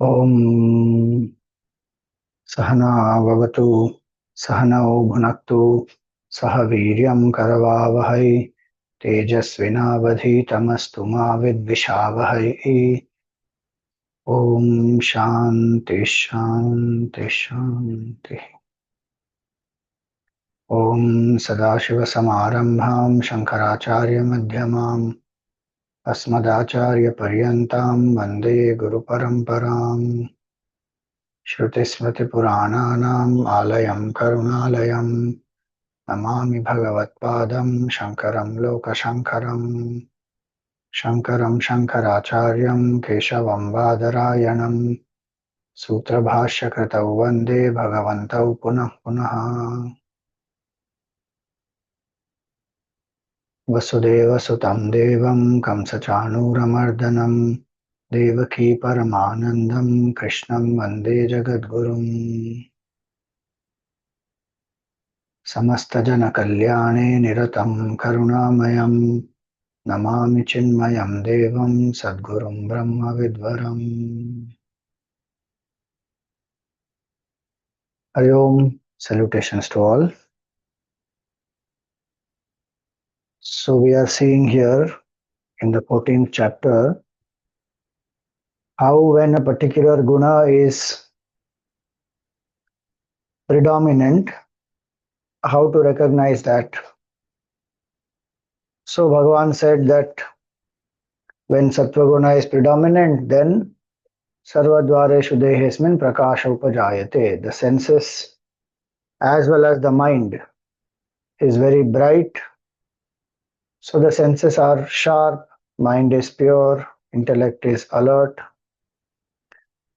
ॐ सहना भवतु सहनौ भुनक्तु सह वीर्यं करवावहै तेजस्विनावधीतमस्तु मा विद्विषावहै। ॐ शान्ति शान्ति शान्ति। ॐ सदाशिवसमारम्भां शङ्कराचार्यमध्यमाम् अस्मदाचार्यपर्यन्तां वन्दे गुरुपरम्पराम्। श्रुतिस्मृतिपुराणानाम् आलयं करुणालयं नमामि भगवत्पादं शङ्करं लोकशङ्करम्। शङ्करं शङ्कराचार्यं केशवं बादरायणं सूत्रभाष्यकृतौ वन्दे भगवन्तौ पुनः पुनः। वसुदेवसुतं देवं कंसचाणूरमर्दनं देवकी परमानन्दं कृष्णं वन्दे जगद्गुरुम्। समस्तजनकल्याणे निरतं करुणामयं नमामि चिन्मयं देवं सद्गुरुं ब्रह्मविद्वरम्। Hरि Om, salutations to all. So we are seeing here in the 14th chapter how when a particular guna is predominant, how to recognize that. So Bhagavan said that when sattva guna is predominant, then sarvadvareshu dehesmin prakasha upajayate. The senses as well as the mind is very bright. So the senses are sharp, mind is pure, intellect is alert,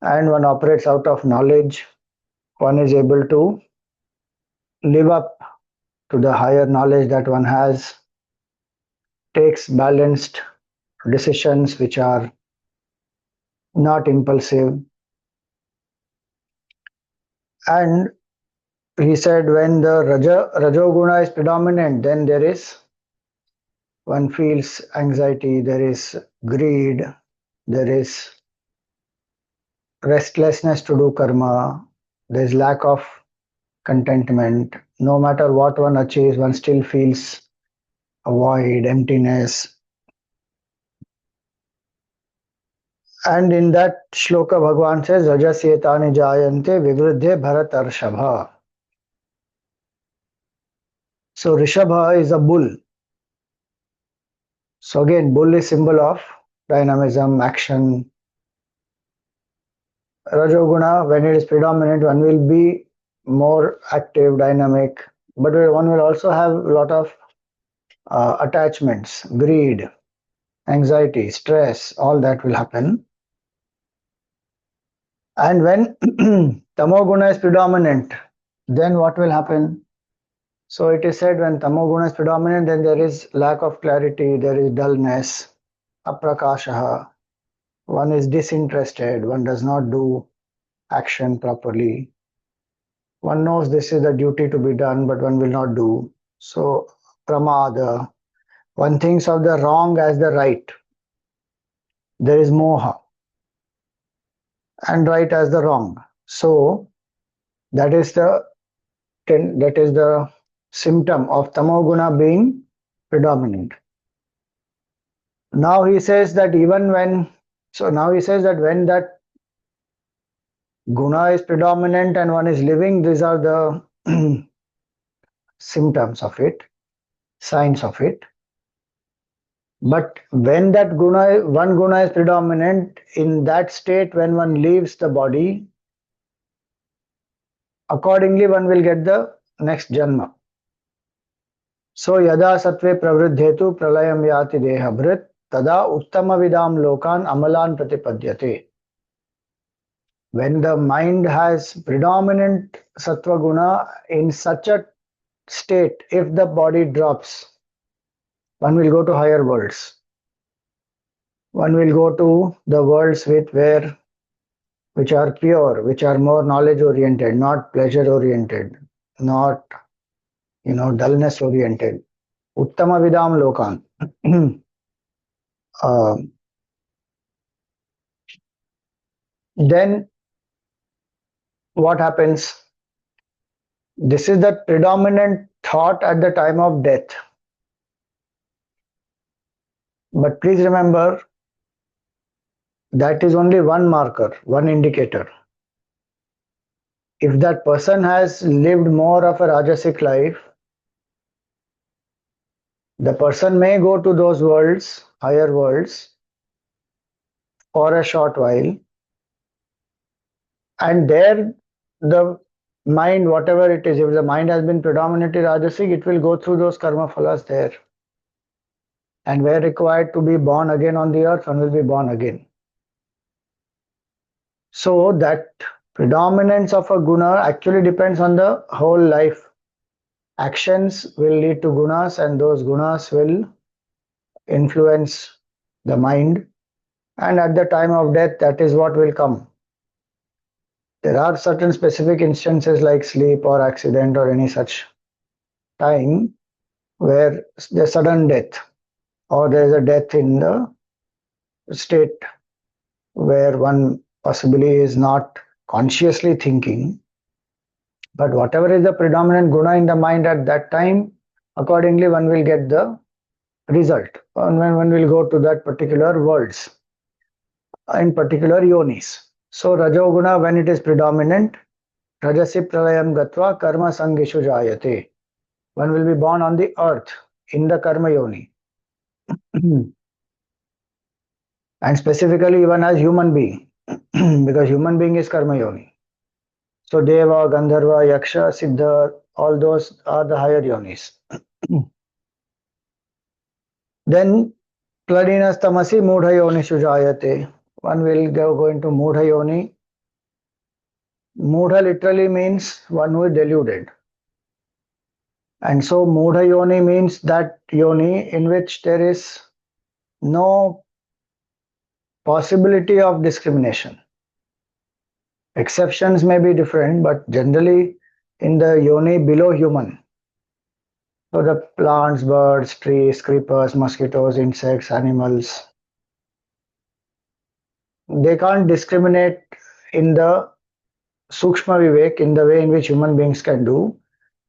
and one operates out of knowledge. One is able to live up to the higher knowledge that one has, takes balanced decisions which are not impulsive. And he said when the Rajoguna is predominant, then one feels anxiety, there is greed, there is restlessness to do karma, there is lack of contentment. No matter what one achieves, one still feels a void, emptiness. And in that shloka, Bhagavan says, Rajasyetani jayante vivruddhe bharatarshabha. So Rishabha is a bull. So again, bull is symbol of dynamism, action. Rajoguna, when it is predominant, one will be more active, dynamic, but one will also have a lot of attachments, greed, anxiety, stress, all that will happen. And when Tamoguna is predominant, then what will happen? So it is said when Tamoguna is predominant, then there is lack of clarity, there is dullness, aprakashaha. One is disinterested, one does not do action properly. One knows this is the duty to be done, but one will not do. So pramada, one thinks of the wrong as the right. There is moha, and right as the wrong. So that is the symptom of tamoguna being predominant. Now he says that when that guna is predominant and one is living, these are the symptoms of it, signs of it. But when that one guna is predominant, in that state, when one leaves the body, accordingly one will get the next janma. So yada sattve pravriddhetu pralayam yati dehabhrit tada uttama vidam lokan amalan pratipadyate. When the mind has predominant sattva guna, in such a state, if the body drops, one will go to higher worlds. One will go to the worlds which are pure, which are more knowledge oriented, not pleasure oriented, not dullness oriented. Uttama vidam lokan. then what happens? This is the predominant thought at the time of death. But please remember, that is only one marker, one indicator. If that person has lived more of a Rajasic life, the person may go to those worlds, higher worlds, for a short while, and there the mind, whatever it is, if the mind has been predominantly Rajasic, it will go through those karma phalas there. And where required to be born again on the earth, one will be born again. So that predominance of a guna actually depends on the whole life. Actions will lead to gunas, and those gunas will influence the mind. And at the time of death, that is what will come. There are certain specific instances like sleep or accident or any such time where there's sudden death, or there is a death in the state where one possibly is not consciously thinking, but whatever is the predominant guna in the mind at that time, accordingly one will get the result, and when one will go to that particular worlds, in particular yonis. So rajoguna, when it is predominant, rajasi pralayam gatva karma sangishu jayate, one will be born on the earth in the karma yoni. And specifically even as human being, because human being is karma yoni. So deva, gandharva, yaksha, siddha, all those are the higher yonis. Then pladinas tamasi mudha yoni sujayate, one will go into mudha yoni. Mudha literally means one who is deluded. And so mudha yoni means that yoni in which there is no possibility of discrimination. Exceptions may be different, but generally in the yoni below human. So the plants, birds, trees, creepers, mosquitoes, insects, animals, they can't discriminate in the sukshma vivek, in the way in which human beings can do.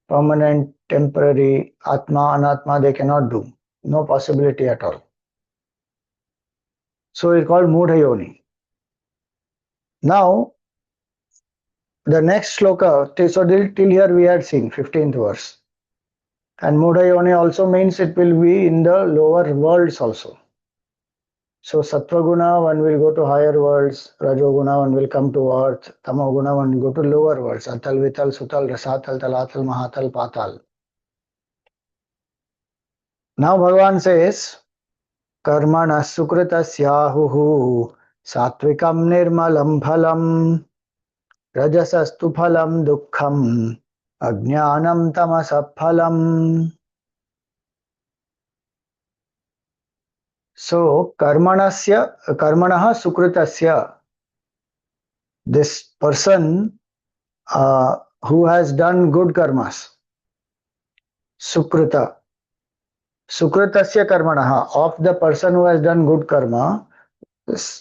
Permanent, temporary, atma, anatma, they cannot do. No possibility at all. So it's called mudha yoni. Now, the next sloka, so till here we had seen 15th verse. And mudha yoni also means it will be in the lower worlds also. So sattva-guna, one will go to higher worlds, rajoguna, one will come to earth, tamoguna, one will go to lower worlds, atal, vital, sutal, rasatal, talatal, mahatal, patal. Now Bhagavan says, karmana sukritasyahuhu satvikam nirmalam phalam rajasastu phalam dukkham ajnanam tamasa phalam. So karmanaha sukritasya, this person who has done good karmas, sukrita, sukritasya karmanaha, of the person who has done good karma,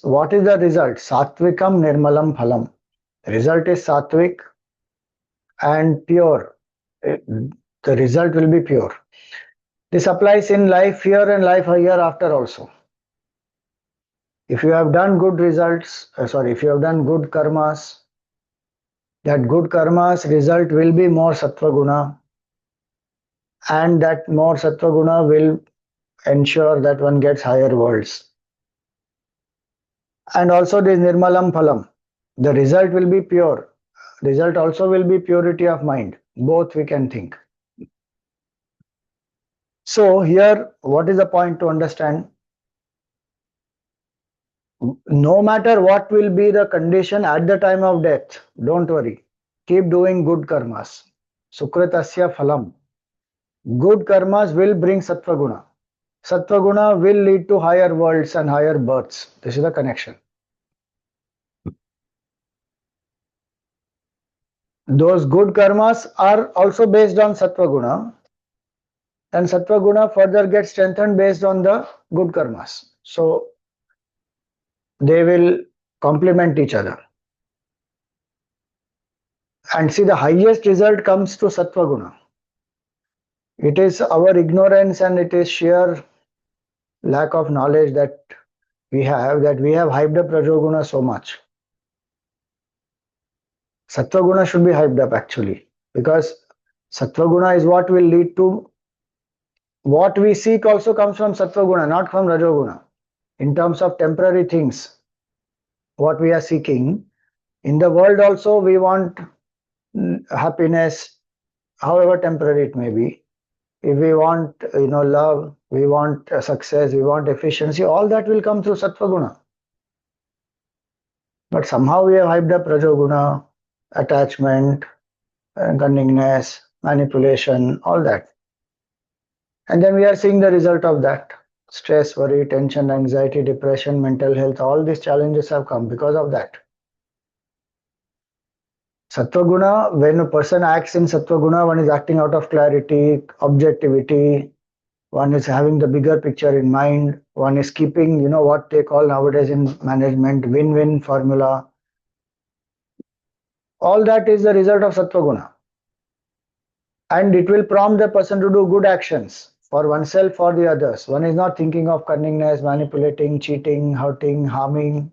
what is the result? Satvikam nirmalam phalam. The result is sattvic and pure. The result will be pure. This applies in life here and life hereafter also. If you have done good results, if you have done good karmas, that good karmas result will be more sattva guna, and that more sattva guna will ensure that one gets higher worlds. And also this nirmalam phalam, the result will be pure. Result also will be purity of mind. Both we can think. So here, what is the point to understand? No matter what will be the condition at the time of death, don't worry. Keep doing good karmas. Sukritasya phalam. Good karmas will bring sattva guna. Sattva guna will lead to higher worlds and higher births. This is the connection. Those good karmas are also based on sattva guna, and sattva guna further gets strengthened based on the good karmas. So they will complement each other. And see, the highest result comes to Sattva Guna. It is our ignorance and it is sheer lack of knowledge that we have hyped up Rajoguna so much. Sattva Guna should be hyped up actually, because Sattva Guna is what will lead to what we seek also comes from Sattva Guna, not from Rajoguna. In terms of temporary things, what we are seeking in the world also, we want happiness, however temporary it may be. If we want, love, we want success, we want efficiency, all that will come through Sattva Guna. But somehow we have hyped up Rajoguna, attachment, cunningness, manipulation, all that. And then we are seeing the result of that. Stress, worry, tension, anxiety, depression, mental health, all these challenges have come because of that. Sattva Guna, when a person acts in Sattva Guna, one is acting out of clarity, objectivity, one is having the bigger picture in mind, one is keeping, what they call nowadays in management, win-win formula. All that is the result of Sattva Guna. And it will prompt the person to do good actions for oneself, for the others. One is not thinking of cunningness, manipulating, cheating, hurting, harming.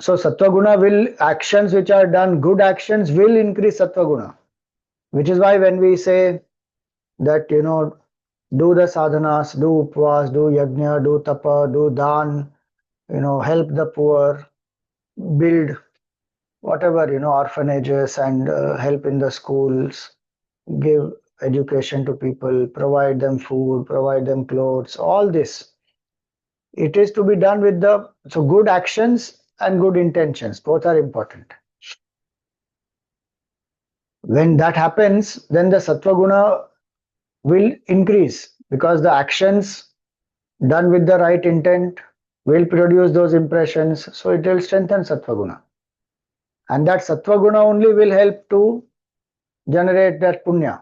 So Sattva Guna will, actions which are done, good actions will increase Sattva Guna. Which is why when we say that, do the sadhanas, do upvas, do yajna, do tapa, do dan, help the poor, build whatever, orphanages and help in the schools, give education to people, provide them food, provide them clothes, all this. It is to be done with so good actions and good intentions, both are important. When that happens, then the Sattva Guna will increase because the actions done with the right intent will produce those impressions, so it will strengthen Sattva Guna. And that Sattva Guna only will help to generate that Punya.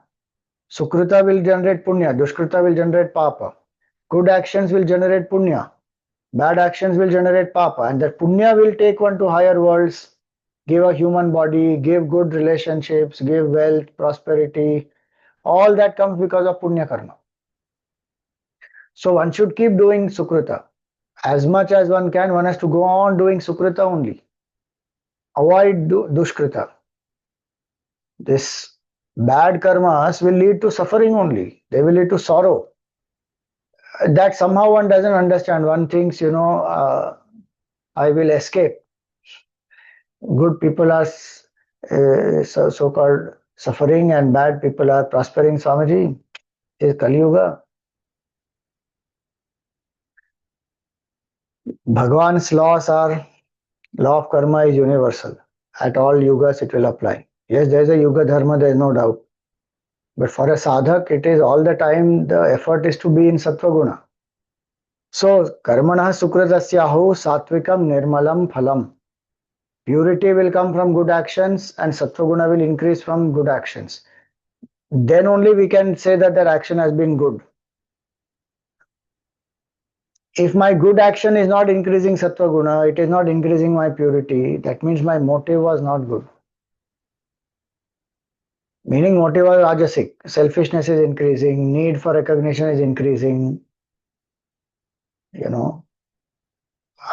Sukrita will generate Punya, Dushkrita will generate Papa. Good actions will generate Punya, bad actions will generate Papa, and that Punya will take one to higher worlds, give a human body, give good relationships, give wealth, prosperity. All that comes because of Punya Karma. So one should keep doing Sukrita. As much as one can, one has to go on doing Sukrita only. Avoid Dushkrita. This bad karmas will lead to suffering only. They will lead to sorrow. That somehow one doesn't understand. One thinks, I will escape. Good people are so-called suffering and bad people are prospering. Swamiji, it is Kali Yuga. Bhagwan's laws are, law of karma is universal. At all yugas it will apply. Yes, there is a yuga dharma, there is no doubt. But for a sadhak, it is all the time the effort is to be in Sattva Guna. So, karmanah sukritasyahu satvikam nirmalam phalam. Purity will come from good actions and Sattva Guna will increase from good actions. Then only we can say that that action has been good. If my good action is not increasing Sattva Guna, it is not increasing my purity, that means my motive was not good. Meaning motive was rajasic. Selfishness is increasing, need for recognition is increasing.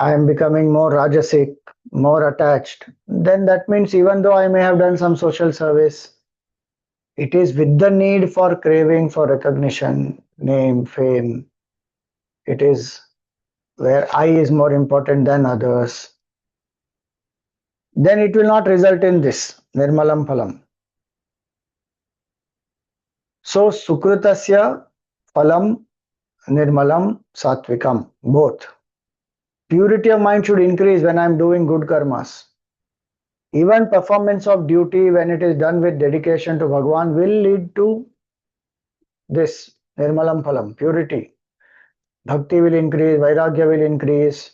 I am becoming more rajasic, more attached. Then that means even though I may have done some social service, it is with the need for craving for recognition, name, fame. It is where I is more important than others. Then it will not result in this, nirmalam phalam. So, sukritasya phalam nirmalam satvikam, both. Purity of mind should increase when I am doing good karmas. Even performance of duty, when it is done with dedication to Bhagwan, will lead to this nirmalam phalam, purity. Bhakti will increase, vairagya will increase,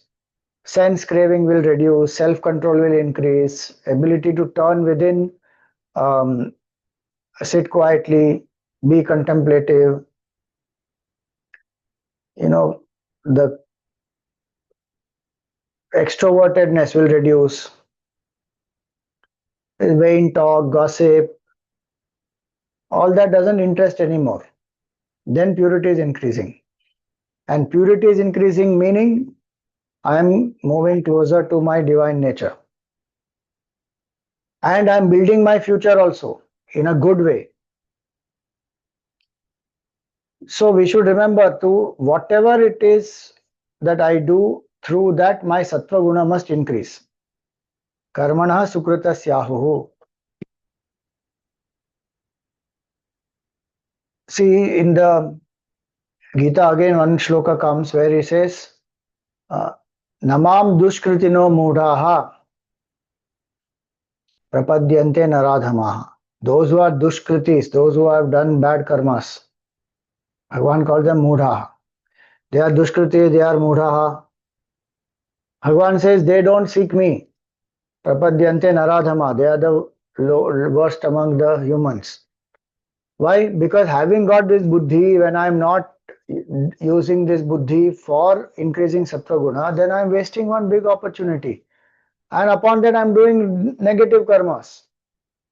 sense craving will reduce, self-control will increase, ability to turn within, sit quietly, be contemplative. The extrovertedness will reduce, vain talk, gossip, all that doesn't interest anymore. Then purity is increasing. And purity is increasing, meaning I am moving closer to my divine nature. And I'm building my future also in a good way. So we should remember to whatever it is that I do, through that my sattva guna must increase. Karmanah sukritasyahu. See, in the Gita again one shloka comes where he says, Namam dushkritino mudhaha prapadyante naradhamaha. Those who are dushkritis, those who have done bad karmas, Bhagavan calls them mudhaha. They are dushkriti, they are mudhaha. Bhagavan says they don't seek me. Prapadyante naradhama. They are the worst among the humans. Why? Because having got this buddhi, when I am not using this buddhi for increasing sattva guna, then I am wasting one big opportunity. And upon that I am doing negative karmas,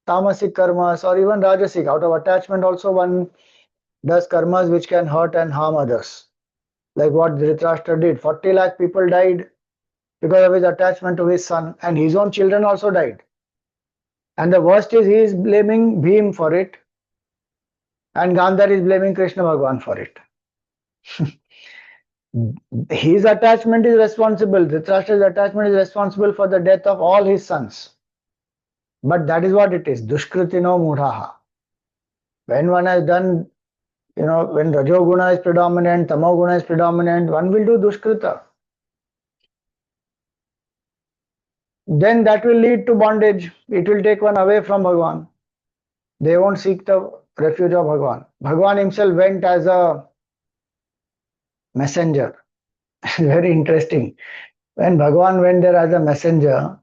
tamasic karmas or even rajasic. Out of attachment also one does karmas which can hurt and harm others. Like what Dhritarashtra did. 40 lakh people died because of his attachment to his son, and his own children also died. And the worst is he is blaming Bhim for it, and Gandhar is blaming Krishna Bhagwan for it. His attachment is responsible, Dhritarashtra's attachment is responsible for the death of all his sons. But that is what it is, dushkritino mudhaha. When one has done, when rajoguna is predominant, tamoguna is predominant, one will do dushkrita. Then that will lead to bondage. It will take one away from Bhagwan. They won't seek the refuge of Bhagwan. Bhagwan himself went as a messenger. Very interesting. When Bhagwan went there as a messenger,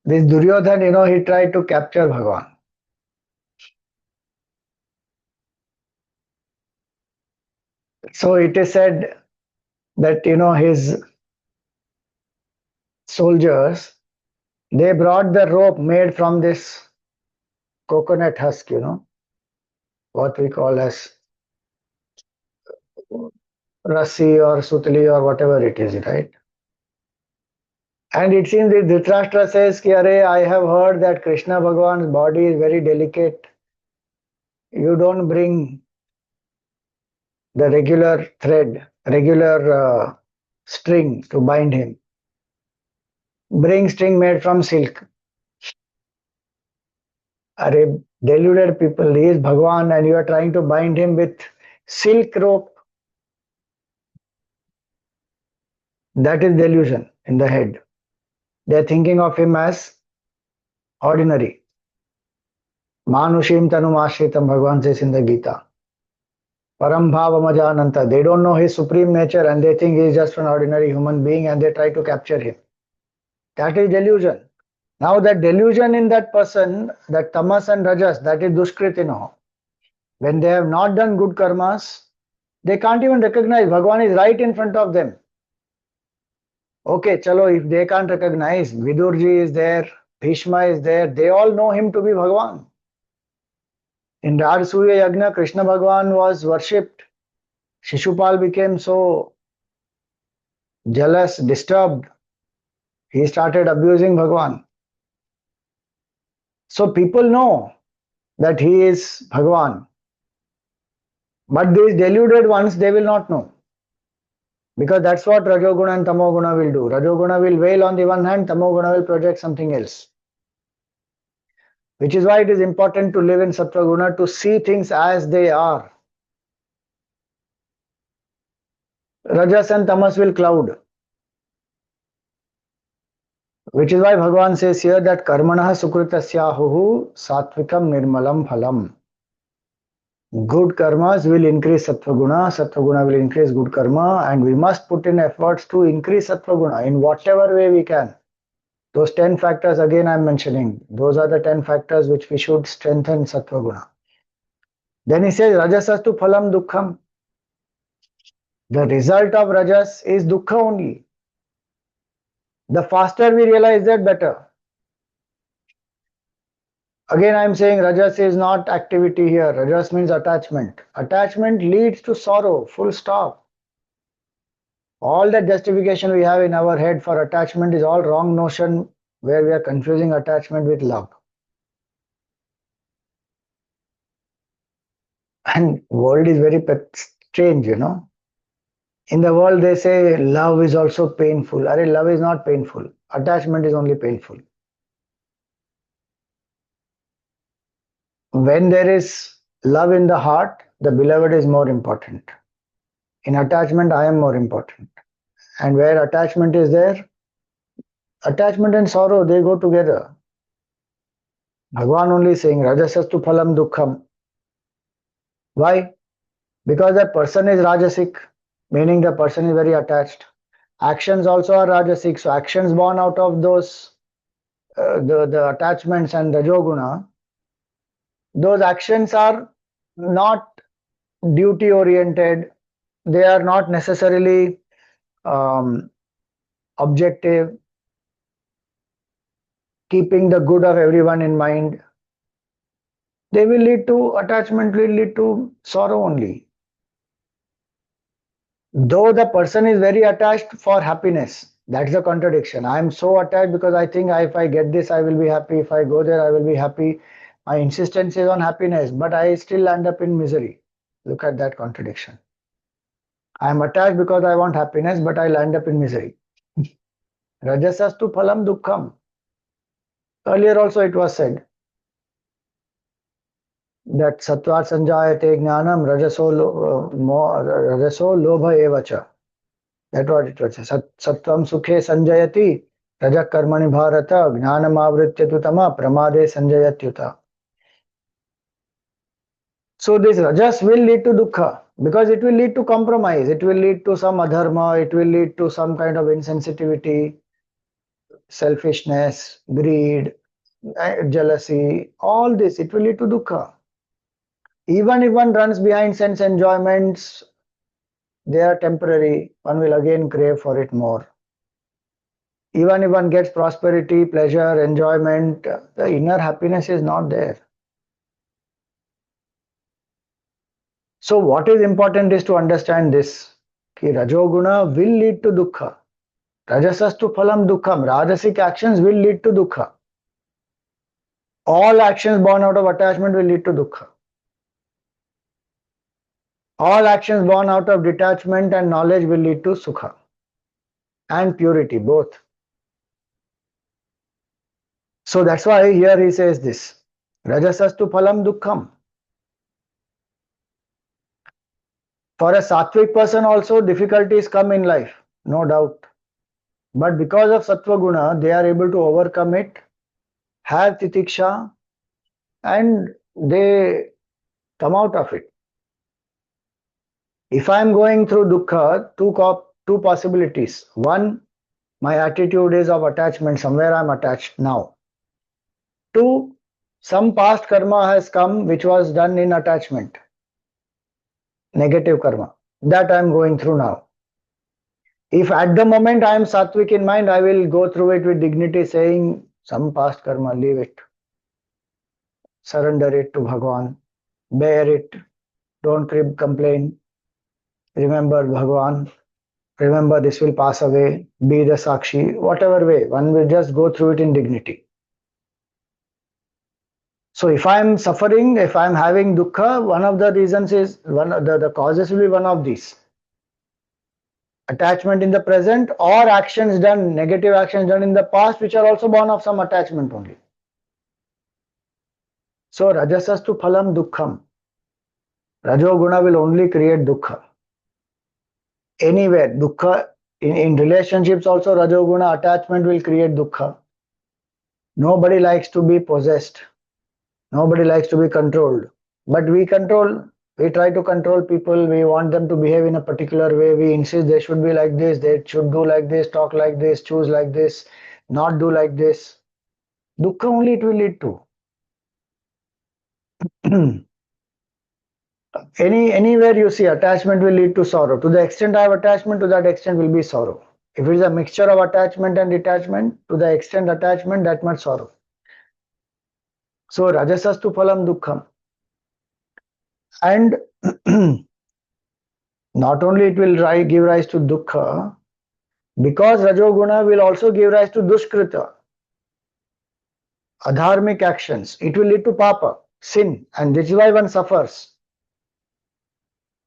this Duryodhan, he tried to capture Bhagwan. So it is said that, his soldiers, they brought the rope made from this coconut husk, what we call as rassi or sutli or whatever it is, right? And it seems that Dhritarashtra says, I have heard that Krishna Bhagwan's body is very delicate. You don't bring the regular thread, regular string to bind him. Bring string made from silk. Are deluded people. He is Bhagwan and you are trying to bind him with silk rope. That is delusion in the head. They are thinking of him as ordinary. Manushim tanum ashritam, Bhagwan says in the Gita. Param bhava majananta. They don't know his supreme nature and they think he is just an ordinary human being and they try to capture him. That is delusion. Now that delusion in that person, that tamas and rajas, that is dushkritino. When they have not done good karmas, they can't even recognize Bhagwan is right in front of them. Okay, chalo, if they can't recognize, Vidurji is there, Bhishma is there, they all know him to be Bhagwan. In Rajasuya Yagna, Krishna Bhagwan was worshipped. Shishupal became so jealous, disturbed. He started abusing Bhagwan. So people know that he is Bhagwan. But these deluded ones, they will not know. Because that's what Rajoguna and Tamoguna will do. Rajoguna will wail on the one hand, Tamoguna will project something else. Which is why it is important to live in Sattva Guna, to see things as they are. Rajas and Tamas will cloud. Which is why Bhagavan says here that Karmanah sukritasyahu satvikam nirmalam phalam. Good karmas will increase Sattva Guna will increase good karma, and we must put in efforts to increase Sattva Guna in whatever way we can. Those 10 factors again I am mentioning. Those are the 10 factors which we should strengthen Sattva Guna. Then he says, Rajasastu phalam dukkham. The result of rajas is dukkha only. The faster we realize that, better. Again, I am saying rajas is not activity here. Rajas means attachment. Attachment leads to sorrow, full stop. All that justification we have in our head for attachment is all wrong notion where we are confusing attachment with love. And world is very strange, you know. In the world, they say love is also painful. Arey, love is not painful. Attachment is only painful. When there is love in the heart, the beloved is more important. In attachment, I am more important. And where attachment is there, attachment and sorrow, they go together. Bhagwan only saying, Rajasastu phalam dukkham. Why? Because that person is Rajasic, meaning the person is very attached. Actions also are Rajasic, so actions born out of those, the attachments and the Rajoguna, those actions are not duty oriented, they are not necessarily um, objective, keeping the good of everyone in mind. They will lead to attachment, will lead to sorrow only. Though the person is very attached for happiness, that's the contradiction. I am so attached because I think if I get this, I will be happy. If I go there, I will be happy. My insistence is on happiness, but I still end up in misery. Look at that contradiction. I am attached because I want happiness, but I land up in misery. Rajasastu phalam dukkham. Earlier also it was said that sattva sanjayate jnanam rajaso lobha evacha. That what it was. Sattvam sukhe sanjayati rajak karmani bharata jnanam avrityatu tama pramade sanjayatyuta. So this rajas will lead to dukkha because it will lead to compromise. It will lead to some adharma. It will lead to some kind of insensitivity, selfishness, greed, jealousy. All this, it will lead to dukkha. Even if one runs behind sense enjoyments, they are temporary. One will again crave for it more. Even if one gets prosperity, pleasure, enjoyment, the inner happiness is not there. So what is important is to understand this. Ki Rajoguna will lead to dukkha. Rajasastu phalam dukkham. Rajasic actions will lead to dukkha. All actions born out of attachment will lead to dukkha. All actions born out of detachment and knowledge will lead to sukha and purity, both. So that's why here he says this. Rajasastu phalam dukkham. For a sattvic person also difficulties come in life, no doubt. But because of sattva guna, they are able to overcome it, have titiksha, and they come out of it. If I am going through dukkha, two possibilities. One, my attitude is of attachment, somewhere I am attached now. Two, some past karma has come which was done in attachment. Negative karma. That I am going through now. If at the moment I am sattvic in mind, I will go through it with dignity saying, some past karma, leave it. Surrender it to Bhagwan. Bear it. Don't complain. Remember Bhagwan. Remember this will pass away. Be the Sakshi. Whatever way, one will just go through it in dignity. So if I am suffering, if I am having dukkha, one of the reasons is, the causes will be one of these. Attachment in the present or actions done, negative actions done in the past which are also born of some attachment only. So rajasastu phalam dukkham. Rajoguna will only create dukkha. Anywhere, dukkha, in relationships also Rajoguna attachment will create dukkha. Nobody likes to be possessed. Nobody likes to be controlled. But we try to control people. We want them to behave in a particular way. We insist they should be like this, they should do like this, talk like this, choose like this, not do like this. Dukkha only it will lead to. Anywhere you see attachment will lead to sorrow. To the extent I have attachment, to that extent will be sorrow. If it is a mixture of attachment and detachment, to the extent attachment, that much sorrow. So rajasastu phalam dukkham. And not only it will give rise to dukkha, because rajoguna will also give rise to dushkrita, adharmic actions. It will lead to papa, sin, and this is why one suffers.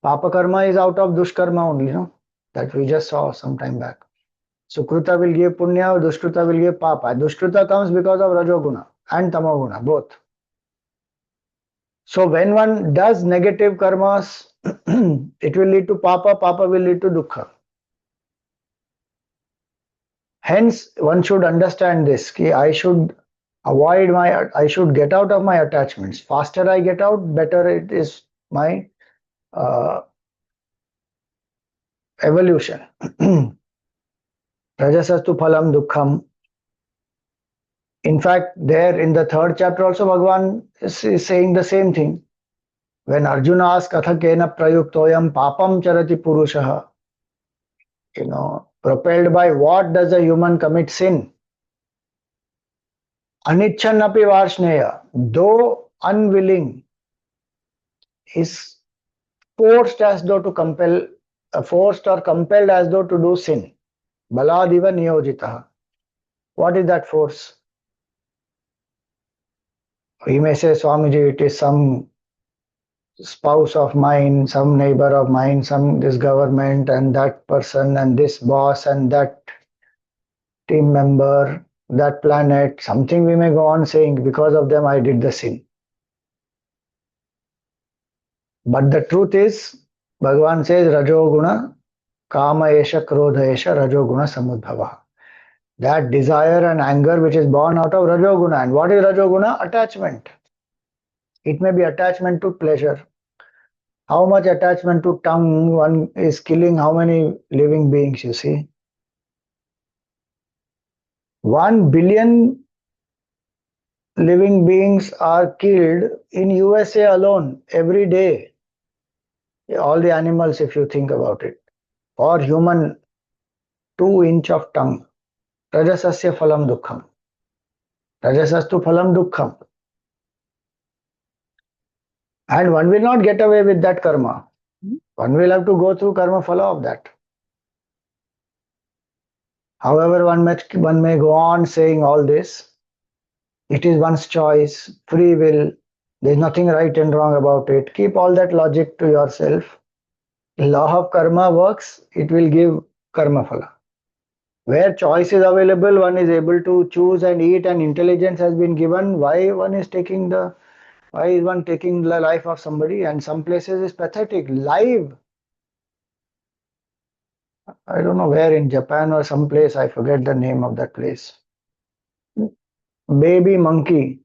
Papa karma is out of dushkarma only, no? That we just saw some time back. Sukruta will give punya, dushkruta will give papa. Dushkruta comes because of rajoguna and tamoguna, both. So when one does negative karmas, it will lead to papa, papa will lead to dukkha. Hence, one should understand this. Ki I should I should get out of my attachments. Faster I get out, better it is my evolution. Rajasastu phalam dukkham. In fact, there in the third chapter also Bhagavan is saying the same thing. When Arjuna asks Atha kena prayuktoyam papam charati purushaha, propelled by what does a human commit sin? Anichannapi varshneya, though unwilling, is forced as though to compel, forced or compelled as though to do sin. Baladiva niyojitaha. What is that force? We may say, Swamiji, it is some spouse of mine, some neighbor of mine, some this government and that person and this boss and that team member, that planet, something we may go on saying, because of them I did the sin. But the truth is, Bhagavan says, Rajoguna, Kama Esha, Krodha Esha, Rajoguna Samudbhava. That desire and anger which is born out of Rajoguna. And what is Rajoguna? Attachment. It may be attachment to pleasure. How much attachment to tongue one is killing how many living beings, you see. 1 billion living beings are killed in USA alone every day. All the animals, if you think about it. Or human 2 inch of tongue. Rajasasya phalam dukkham. Rajasastu phalam dukkham. And one will not get away with that karma. One will have to go through karma phala of that. However, one may go on saying all this. It is one's choice, free will. There is nothing right and wrong about it. Keep all that logic to yourself. Law of karma works, it will give karma phala. Where choice is available, one is able to choose and eat, and intelligence has been given. Why is one taking the life of somebody? And some places is pathetic. Live. I don't know where, in Japan or some place, I forget the name of that place. Baby monkey,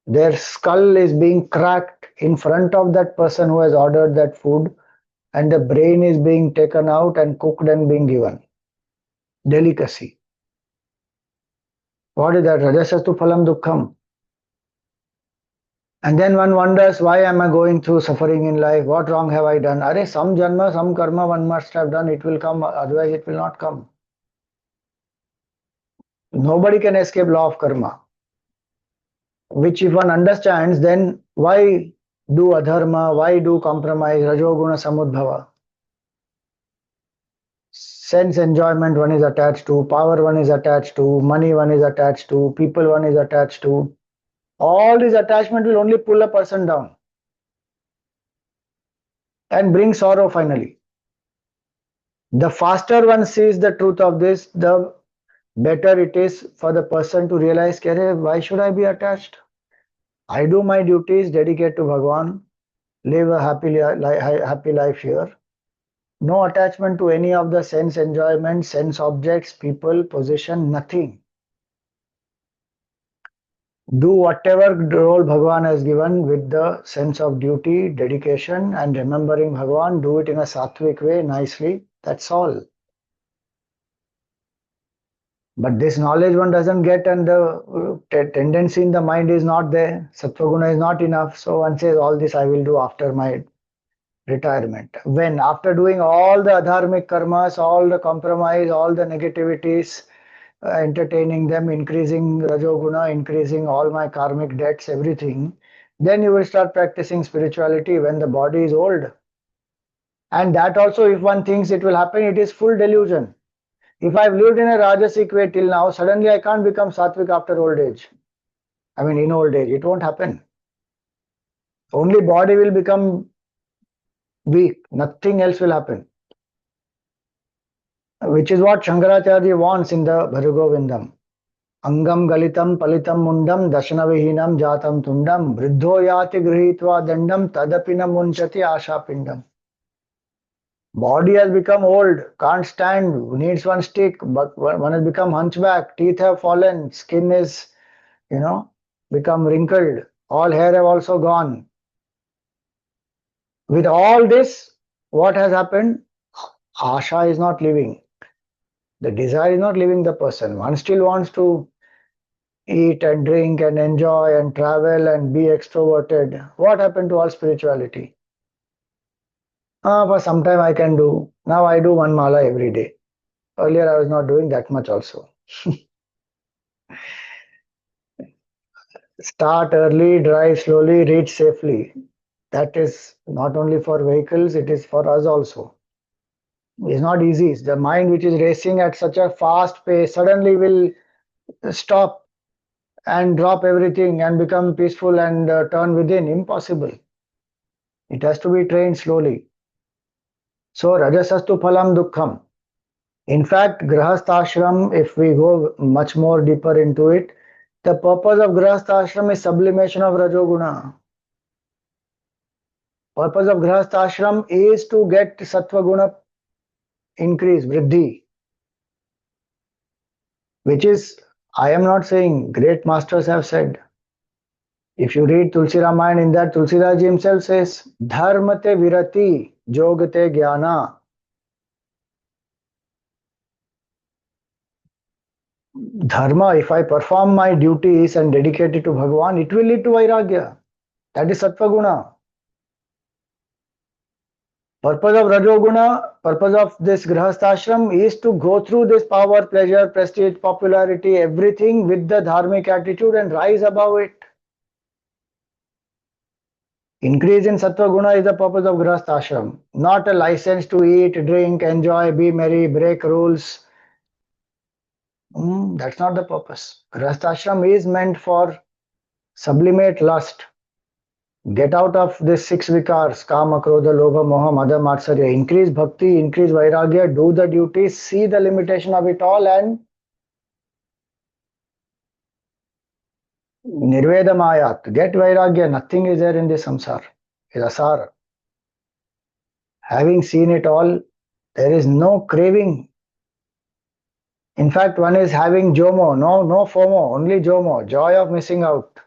their skull is being cracked in front of that person who has ordered that food, and the brain is being taken out and cooked and being given. Delicacy. What is that? Rajasastu phalam dukkham. And then one wonders, why am I going through suffering in life? What wrong have I done? Are some janma, some karma one must have done. It will come, otherwise it will not come. Nobody can escape law of karma. Which if one understands, then why do adharma? Why do compromise? Rajoguna samudbhava. Sense enjoyment one is attached to, power one is attached to, money one is attached to, people one is attached to. All these attachment will only pull a person down and bring sorrow finally. The faster one sees the truth of this, the better it is for the person to realize, why should I be attached? I do my duties, dedicate to Bhagavan, live a happy life here. No attachment to any of the sense enjoyment, sense objects, people, position, nothing. Do whatever role Bhagavan has given with the sense of duty, dedication, and remembering Bhagavan. Do it in a sattvic way, nicely. That's all. But this knowledge one doesn't get, and the tendency in the mind is not there. Sattva guna is not enough. So one says, all this I will do after my retirement. When after doing all the adharmic karmas, all the compromise, all the negativities, entertaining them, increasing rajoguna, increasing all my karmic debts, everything, then you will start practicing spirituality when the body is old. And that also, if one thinks it will happen, it is full delusion. If I've lived in a Rajasic way till now, suddenly I can't become Sattvic after old age. I mean, in old age, it won't happen. Only body will become weak, nothing else will happen. Which is what Shankaracharya wants in the Bhajagovindam. Angam galitam palitam mundam dashanavihinam jatam tundam vriddho yati grihitva dandam tadapina munchati ashapindam. Body has become old, can't stand, needs one stick, but one has become hunchback, teeth have fallen, skin is, become wrinkled, all hair have also gone. With all this, what has happened? Asha is not living. The desire is not leaving the person. One still wants to eat and drink and enjoy and travel and be extroverted. What happened to all spirituality? For some time I can do. Now I do one mala every day. Earlier I was not doing that much also. Start early, drive slowly, reach safely. That is not only for vehicles, it is for us also. It's not easy. The mind which is racing at such a fast pace suddenly will stop and drop everything and become peaceful and turn within. Impossible. It has to be trained slowly. So rajasastu phalam dukkham. In fact, grahasthashram, if we go much more deeper into it, the purpose of grahasthashram is sublimation of rajoguna. Purpose of grahasthashram is to get sattva guna increase, vriddhi, which is, I am not saying, great masters have said. If you read Tulsi Ramayana, in that Tulsidas himself says, dharmate virati jogate jnana. Dharma, if I perform my duties and dedicate it to Bhagavan, it will lead to Vairagya. That is Sattva Guna. Purpose of Rajoguna, purpose of this Grahasthashram is to go through this power, pleasure, prestige, popularity, everything with the dharmic attitude and rise above it. Increase in Sattva Guna is the purpose of Grahasthashram, not a license to eat, drink, enjoy, be merry, break rules. That's not the purpose. Grahasthashram is meant for sublimate lust. Get out of this six vikars, kama, krodha, lobha, moha, mada, matsarya. Increase bhakti, increase vairagya, do the duties, see the limitation of it all and nirvedamayat. Get vairagya, nothing is there in this samsara. It's asar. Having seen it all, there is no craving. In fact, one is having JOMO, no FOMO, only JOMO, joy of missing out.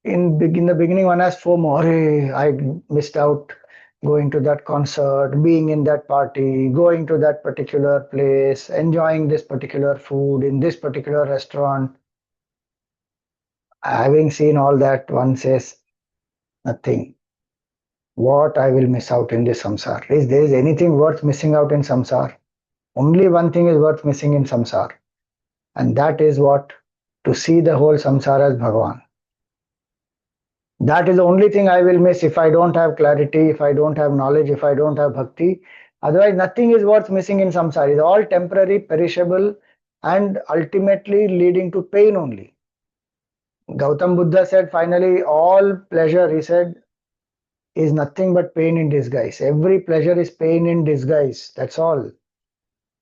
In the beginning, one has FOMO, I missed out going to that concert, being in that party, going to that particular place, enjoying this particular food in this particular restaurant. Having seen all that, one says, nothing. What I will miss out in this samsar? Is there anything worth missing out in samsar? Only one thing is worth missing in samsar. And that is what? To see the whole samsara as Bhagavan. That is the only thing I will miss if I don't have clarity, if I don't have knowledge, if I don't have bhakti. Otherwise, nothing is worth missing in samsara. It's all temporary, perishable, and ultimately leading to pain only. Gautam Buddha said, finally, all pleasure, he said, is nothing but pain in disguise. Every pleasure is pain in disguise. That's all.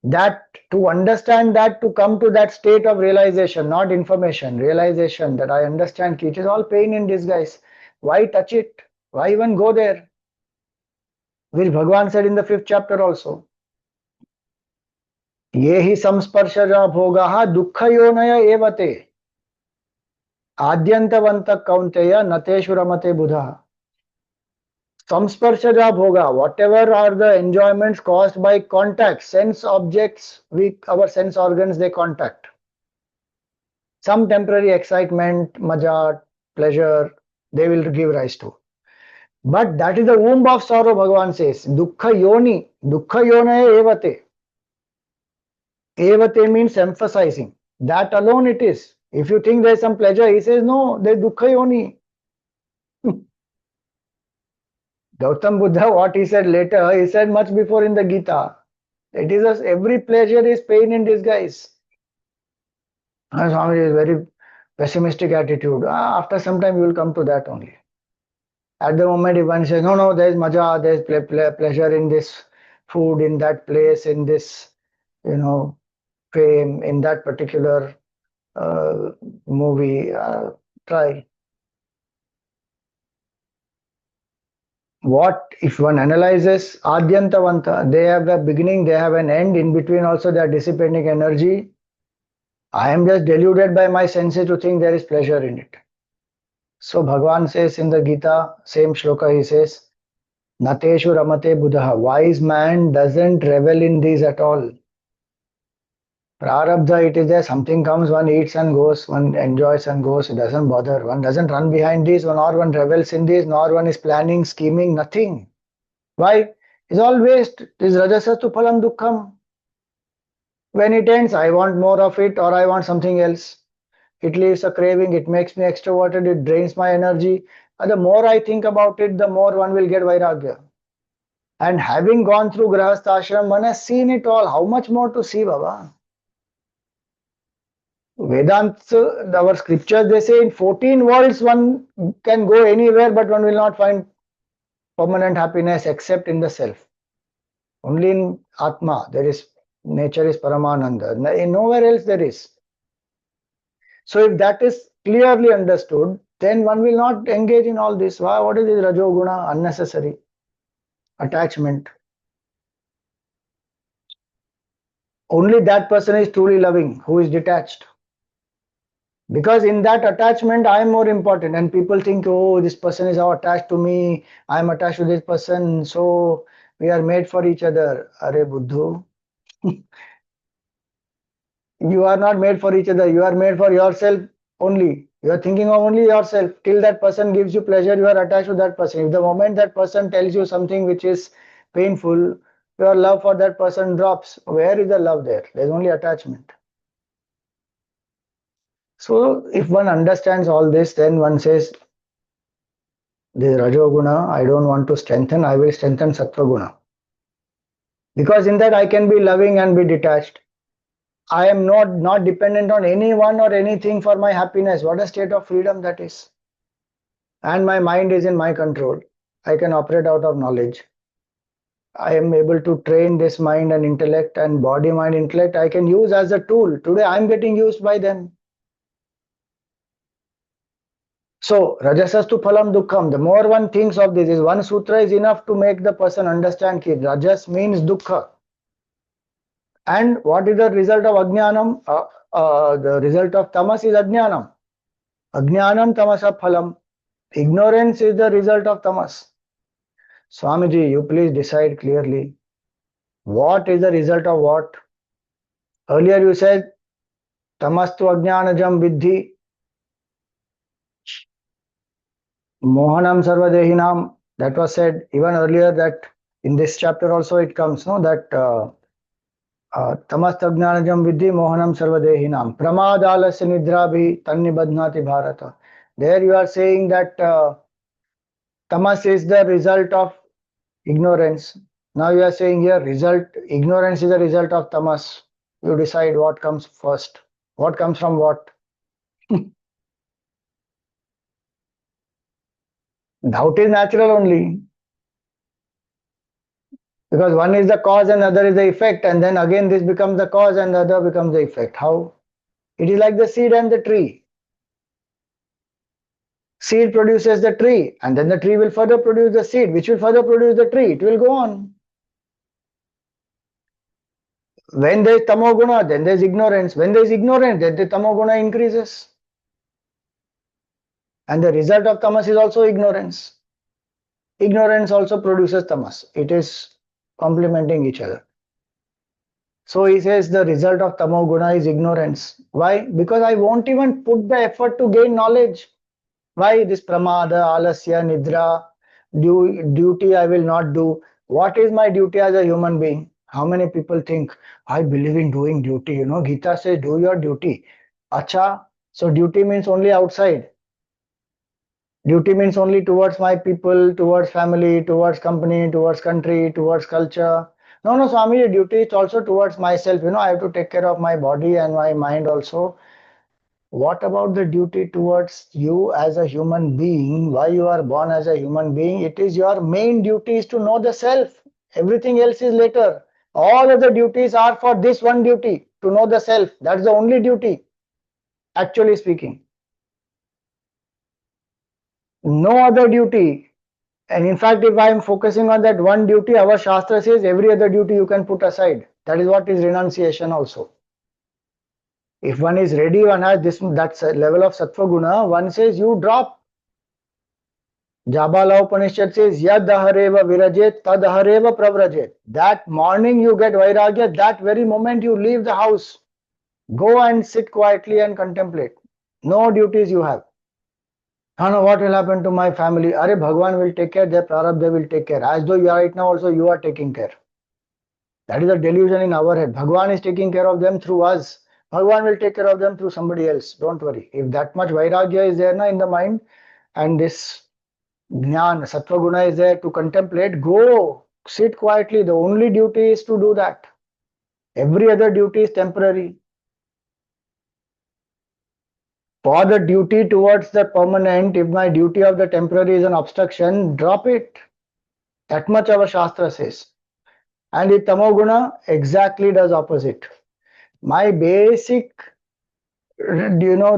That, to understand that, to come to that state of realization, not information, realization that I understand it is all pain in disguise. Why touch it? Why even go there? Which Bhagavan said in the 5th chapter also. Yehi samsparshaja bhogaha dukkha yonaya evate adyantavanta kaunteya nateshu ramate buddha. Samsparshaja bhoga, whatever are the enjoyments caused by contact, sense objects, our sense organs, they contact. Some temporary excitement, maja, pleasure, they will give rise to. But that is the womb of sorrow, Bhagavan says. Dukkha yoni, dukkha yonaye evate. Evate means emphasizing. That alone it is. If you think there is some pleasure, he says, no, there is dukkha yoni. Gautam Buddha, what he said later, he said much before in the Gita. It is every pleasure is pain in disguise. Swami is very pessimistic attitude. After some time, you will come to that only. At the moment, if one says, no, no, there is maja, there is pleasure in this food, in that place, in this, fame, in that particular uh, movie, try. What if one analyzes Adyantavanta, they have a beginning, they have an end, in between also they are dissipating energy. I am just deluded by my senses to think there is pleasure in it. So Bhagavan says in the Gita, same shloka, he says, Nateshu ramate buddha. Wise man doesn't revel in these at all. Prarabdha, it is there, something comes, one eats and goes, one enjoys and goes, it doesn't bother. One doesn't run behind this, nor one revels in this, nor one is planning, scheming, nothing. Why? It's all waste. This rajasastu phalam dukkham. When it ends, I want more of it or I want something else. It leaves a craving, it makes me extroverted, it drains my energy. And the more I think about it, the more one will get vairagya. And having gone through Grahastha ashram, one has seen it all. How much more to see, Baba? Vedanta, our scriptures, they say in 14 worlds one can go anywhere, but one will not find permanent happiness except in the self. Only in Atma, there is nature is Paramananda. Nowhere else there is. So if that is clearly understood, then one will not engage in all this. What is this Rajoguna? Unnecessary attachment. Only that person is truly loving, who is detached. Because in that attachment, I am more important. And people think, oh, this person is how attached to me. I am attached to this person. So we are made for each other. Are Buddhu. You are not made for each other. You are made for yourself only. You are thinking of only yourself. Till that person gives you pleasure, you are attached to that person. If the moment that person tells you something which is painful, your love for that person drops. Where is the love there? There is only attachment. So if one understands all this, then one says, the Rajoguna, I don't want to strengthen, I will strengthen Sattvaguna. Because in that I can be loving and be detached. I am not dependent on anyone or anything for my happiness. What a state of freedom that is. And my mind is in my control. I can operate out of knowledge. I am able to train this mind and intellect and body, mind, intellect. I can use as a tool. Today I am getting used by them. So, rajasastu phalam dukkham. The more one thinks of this, is one sutra is enough to make the person understand that rajas means dukkha. And what is the result of ajnanam? The result of tamas is ajnanam. Ajnanam tamasa phalam. Ignorance is the result of tamas. Swamiji, you please decide clearly. What is the result of what? Earlier you said, tamastu ajnanajam vidhi, mohanam sarvadehinam. That was said even earlier, that in this chapter also it comes, no, that tamast ajnanajam vidhi mohanam sarvadehinam. Pramadalasya nidrabhi tannibadhnati bharata. There you are saying that tamas is the result of ignorance. Now you are saying here ignorance is the result of tamas. You decide what comes first. What comes from what? Doubt is natural only. Because one is the cause and the other is the effect, and then again this becomes the cause and the other becomes the effect. How? It is like the seed and the tree. Seed produces the tree, and then the tree will further produce the seed, which will further produce the tree. It will go on. When there is tamoguna, then there is ignorance. When there is ignorance, then the tamoguna increases. And the result of tamas is also ignorance. Ignorance also produces tamas. It is complementing each other. So he says the result of tamoguna is ignorance. Why? Because I won't even put the effort to gain knowledge. Why this pramada, alasya, nidra, duty I will not do. What is my duty as a human being? How many people think I believe in doing duty? Gita says do your duty. Acha, so duty means only outside. Duty means only towards my people, towards family, towards company, towards country, towards culture. No, no, Swami, duty is also towards myself. I have to take care of my body and my mind also. What about the duty towards you as a human being? Why you are born as a human being? It is your main duty is to know the self. Everything else is later. All other duties are for this one duty, to know the self. That's the only duty, actually speaking. No other duty. And in fact, if I am focusing on that one duty, our Shastra says every other duty you can put aside. That is what is renunciation also. If one is ready, one has this that level of sattva guna, one says you drop. Jabala Upanishad says, Yad ahareva virajet, tad ahareva pravrajet. That morning you get vairagya, that very moment you leave the house. Go and sit quietly and contemplate. No duties you have. I know what will happen to my family. Are Bhagwan will take care, their prarabdha will take care. As though you are right now also you are taking care. That is a delusion in our head. Bhagwan is taking care of them through us. Bhagwan will take care of them through somebody else. Don't worry. If that much vairagya is there na in the mind and this Jnana, Sattva Guna is there to contemplate, go, sit quietly. The only duty is to do that. Every other duty is temporary. For the duty towards the permanent, if my duty of the temporary is an obstruction, drop it. That much our Shastra says. And the Tamoguna exactly does opposite. My basic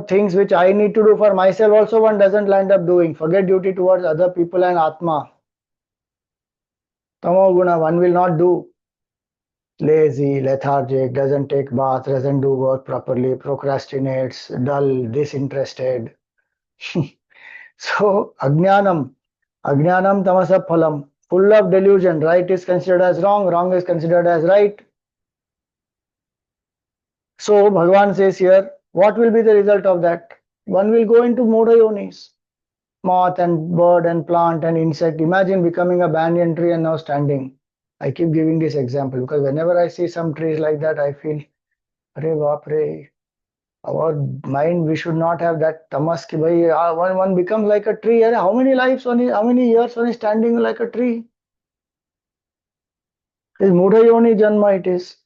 things which I need to do for myself also one doesn't land up doing. Forget duty towards other people and Atma. Tamoguna one will not do. Lazy, lethargic, doesn't take bath, doesn't do work properly, procrastinates, dull, disinterested. So Ajnanam tamasa phalam, full of delusion. Right is considered as wrong, wrong is considered as right. So Bhagavan says here, what will be the result of that? One will go into Mudha yonis, moth and bird and plant and insect. Imagine becoming a banyan tree and now standing. I keep giving this example because whenever I see some trees like that, I feel, Arey Baapre, our mind, we should not have that tamas ki bhai, one becomes like a tree. How many lives how many years one is standing like a tree? It's Mudha Yoni Janma it is.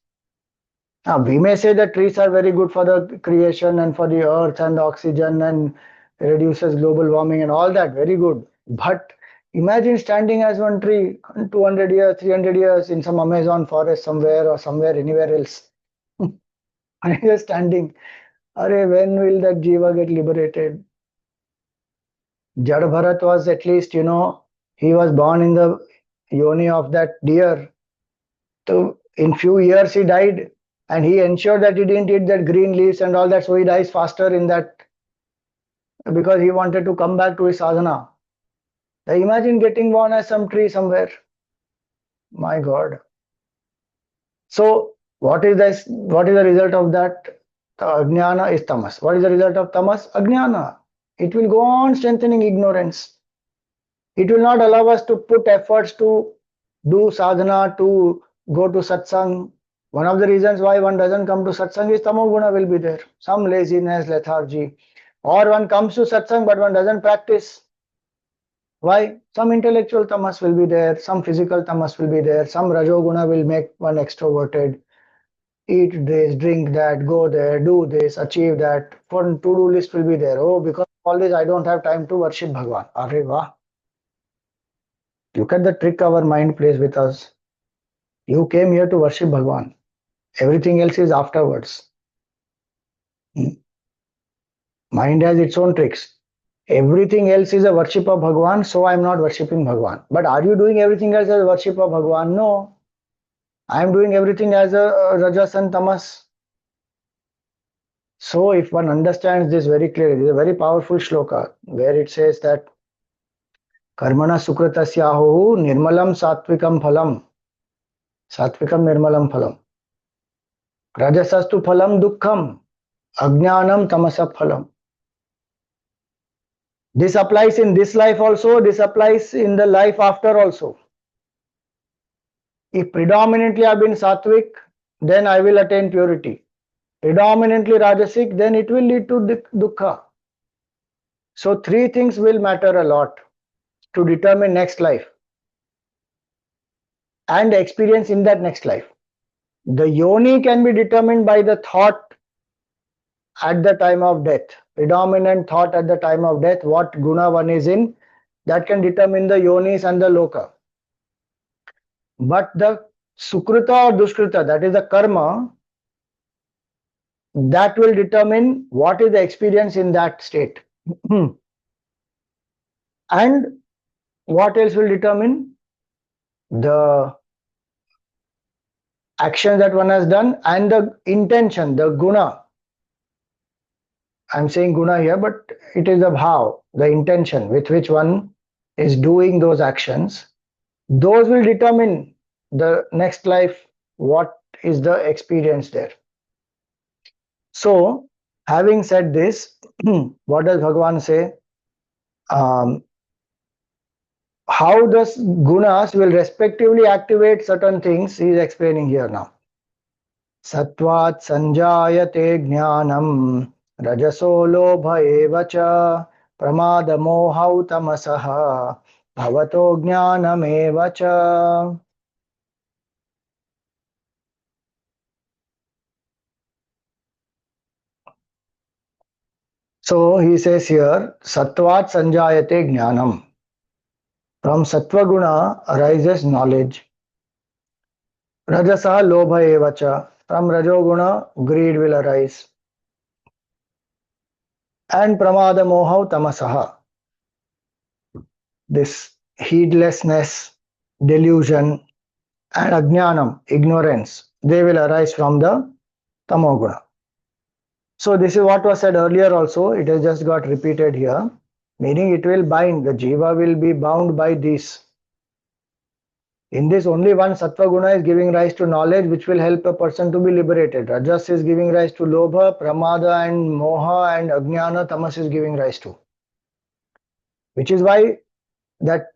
Now, we may say that trees are very good for the creation and for the earth and the oxygen and reduces global warming and all that, very good. But imagine standing as one tree 200 years, 300 years in some Amazon forest somewhere or somewhere anywhere else. And you're standing. Arey, when will that jiva get liberated? Jad Bharat was at least, he was born in the yoni of that deer. So in few years he died and he ensured that he didn't eat that green leaves and all that, so he dies faster in that because he wanted to come back to his sadhana. Now imagine getting born as some tree somewhere. My God. So what is this? What is the result of that? The Ajnana is tamas. What is the result of tamas? Ajnana. It will go on strengthening ignorance. It will not allow us to put efforts to do sadhana, to go to satsang. One of the reasons why one doesn't come to satsang is tamoguna will be there. Some laziness, lethargy. Or one comes to satsang but one doesn't practice. Why? Some intellectual tamas will be there, some physical tamas will be there, some rajoguna will make one extroverted. Eat this, drink that, go there, do this, achieve that. One to-do list will be there. Oh, because of all this, I don't have time to worship Bhagwan. Arre wah. Look at the trick our mind plays with us. You came here to worship Bhagwan. Everything else is afterwards. Mind has its own tricks. Everything else is a worship of Bhagwan, so I am not worshipping Bhagwan. But are you doing everything else as a worship of Bhagwan? No. I am doing everything as a Rajas and Tamas. So if one understands this very clearly, this is a very powerful shloka where it says that Karmana Sukritasyahu Nirmalam Satvikam Phalam. Satvikam Nirmalam Phalam. Rajasastu Phalam Dukkham. Ajnanam Tamasa Phalam. This applies in this life also, this applies in the life after also. If predominantly I've been sattvic, then I will attain purity. Predominantly rajasic, then it will lead to dukkha. So three things will matter a lot to determine next life and experience in that next life. The yoni can be determined by the thought at the time of death, predominant thought at the time of death, what guna one is in, that can determine the yonis and the loka. But the sukruta or dushkruta, that is the karma, that will determine what is the experience in that state. And what else will determine? The action that one has done and the intention, the guna. I'm saying guna here, but it is the bhav, the intention with which one is doing those actions. Those will determine the next life, what is the experience there. So, having said this, what does Bhagavan say? How does gunas will respectively activate certain things, he is explaining here now. Sattvat sanjayate jnanam rajaso lobha eva cha pramada mohau tamasaha bhavato jnanam eva cha. So he says here, Sattvat sanjayate jnanam. From sattva guna arises knowledge. Rajasa lobha evacha. From rajoguna, greed will arise. And pramada mohau tamasaha. This heedlessness, delusion, and ajnanam, ignorance, they will arise from the tamoguna. So this is what was said earlier also, it has just got repeated here, meaning it will bind, the jiva will be bound by this. In this only one sattva guna is giving rise to knowledge which will help a person to be liberated. Rajas is giving rise to lobha, pramada and moha, and ajnana, tamas is giving rise to. Which is why that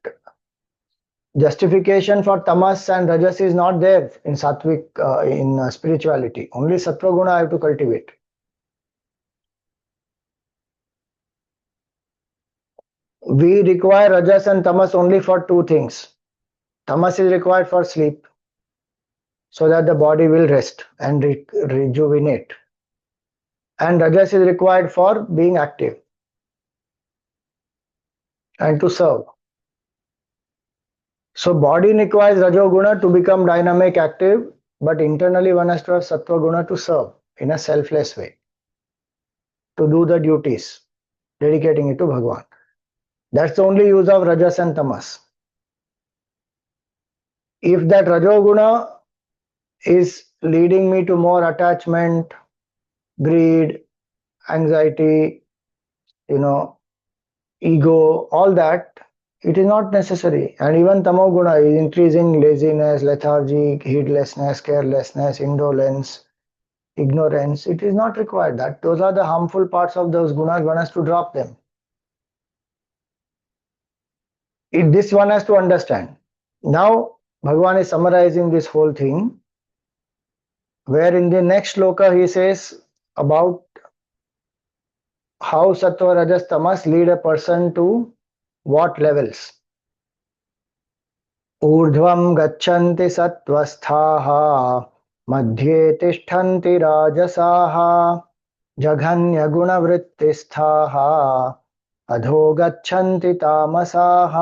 justification for tamas and rajas is not there in sattvic, in spirituality. Only sattva guna I have to cultivate. We require rajas and tamas only for two things. Tamas is required for sleep, so that the body will rest and rejuvenate. And rajas is required for being active and to serve. So body requires rajoguna to become dynamic, active, but internally one has to have sattva guna to serve in a selfless way, to do the duties, dedicating it to Bhagavan. That's the only use of rajas and tamas. If that rajoguna is leading me to more attachment, greed, anxiety, ego, all that, it is not necessary. And even tamoguna is increasing laziness, lethargy, heedlessness, carelessness, indolence, ignorance. It is not required. That those are the harmful parts of those gunas. One has to drop them. This one has to understand. Now, Bhagavan is summarizing this whole thing, where in the next shloka he says about how sattva, rajas, tamas lead a person to what levels. ऊर्ध्वं गच्छन्ति सत्त्वस्थाः मध्ये तिष्ठन्ति राजसाः जघन्यगुणवृत्तिस्थाः अधो गच्छन्ति तामसाः.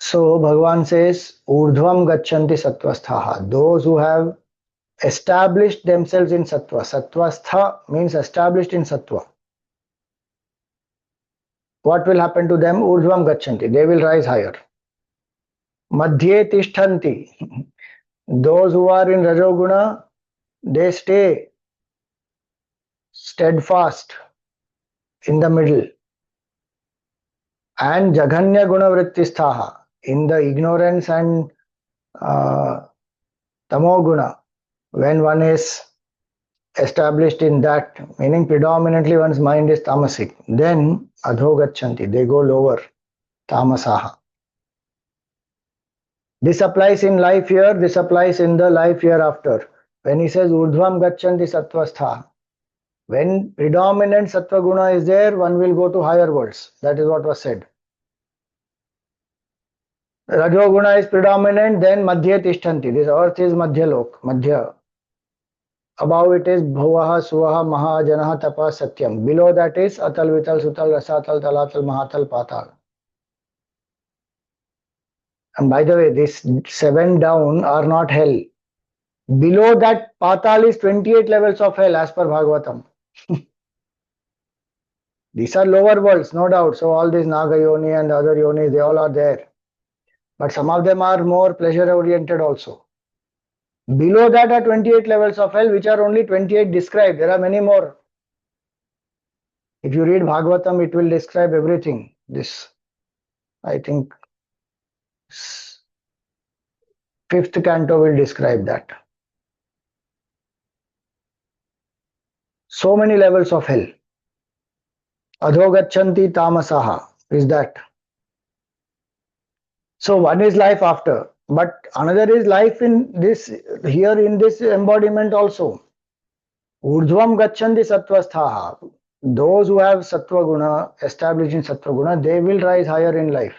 So Bhagavan says, Urdhvam gachanti sattvasthaha. Those who have established themselves in sattva. Sattvastha means established in sattva. What will happen to them? Urdhvam gachanti. They will rise higher. Madhye tishthanti. Those who are in Rajoguna, they stay steadfast in the middle. And Jaganya Guna Vrittisthaha. In the ignorance and Tamoguna, when one is established in that, meaning predominantly one's mind is tamasic. Then adhogachanti, they go lower, tamasaha. This applies in life here, this applies in the life hereafter. When he says urdhvam gachanti sattvastha, when predominant sattva guna is there, one will go to higher worlds. That is what was said. Rajoguna is predominant, then madhya tishtanti. This earth is madhyalok, madhya. Above it is bhuvaha, suvaha, maha, janaha, tapa, satyam. Below that is atal, vital, sutal, rasatal, talatal, mahatal, patal. And by the way, these 7 down are not hell. Below that patal is 28 levels of hell as per Bhagavatam. These are lower worlds, no doubt. So all these Naga Yoni and other Yonis, they all are there. But some of them are more pleasure oriented also. Below that are 28 levels of hell, which are only 28 described. There are many more. If you read Bhagavatam, it will describe everything. This, I think, 5th canto will describe that. So many levels of hell. Adhogachanti tamasaha is that. So one is life after, but another is life in this, here in this embodiment also. Urdhvam gachanti sattvasthaha. Those who have sattva guna, established in sattva guna, they will rise higher in life.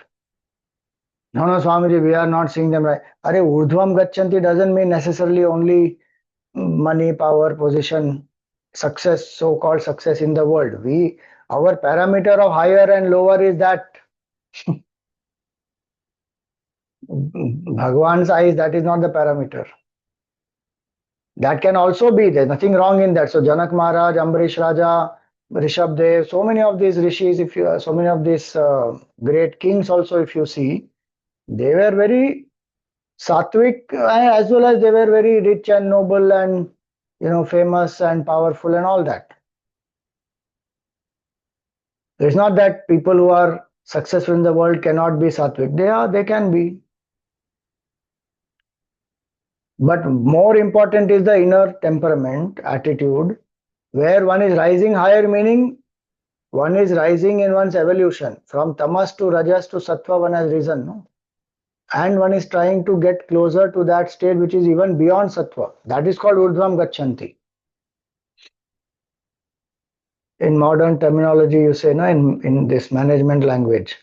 No, Swamiji, we are not seeing them right. Are urdhvam gachanti doesn't mean necessarily only money, power, position, success, so-called success in the world. Our parameter of higher and lower is that. Bhagwan's eyes, that is not the parameter. That can also be, there's nothing wrong in that. So Janak Maharaj, Ambarish Raja, Rishabdev, so many of these rishis, so many of these great kings also, if you see, they were very sattvic as well as they were very rich and noble and famous and powerful and all that. It's not that people who are successful in the world cannot be sattvic. They can be. But more important is the inner temperament, attitude, where one is rising higher, meaning one is rising in one's evolution. From tamas to rajas to sattva, one has risen. No? And one is trying to get closer to that state which is even beyond sattva. That is called urdhvam gachanti. In modern terminology, you say, no, in this management language,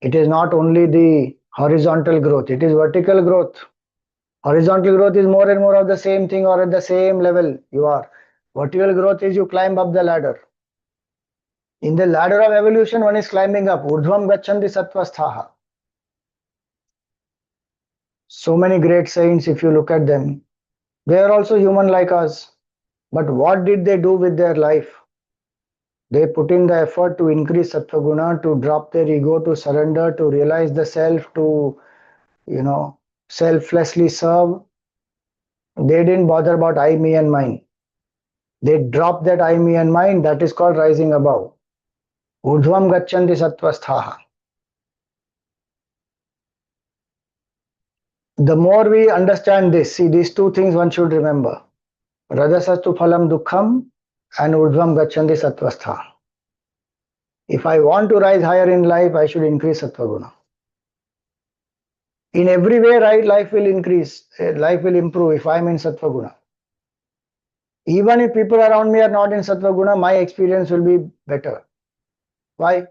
it is not only the horizontal growth, it is vertical growth. Horizontal growth is more and more of the same thing or at the same level you are. Vertical growth is you climb up the ladder. In the ladder of evolution, one is climbing up. Urdhvam gachanti sattvasthaha. So many great saints, if you look at them, they are also human like us. But what did they do with their life? They put in the effort to increase sattva guna, to drop their ego, to surrender, to realize the self, to, selflessly serve. They didn't bother about I, me and mine. They dropped that I, me and mine. That is called rising above. Urdhvam gachanti sattvasthaha. The more we understand this, see, these two things one should remember. Rajasastu phalam dukkham and urdhvam gachanti sattvastha. If I want to rise higher in life, I should increase sattva guna. In every way, right, life will increase, life will improve if I am in sattva guna. Even if people around me are not in sattva guna, my experience will be better. Why?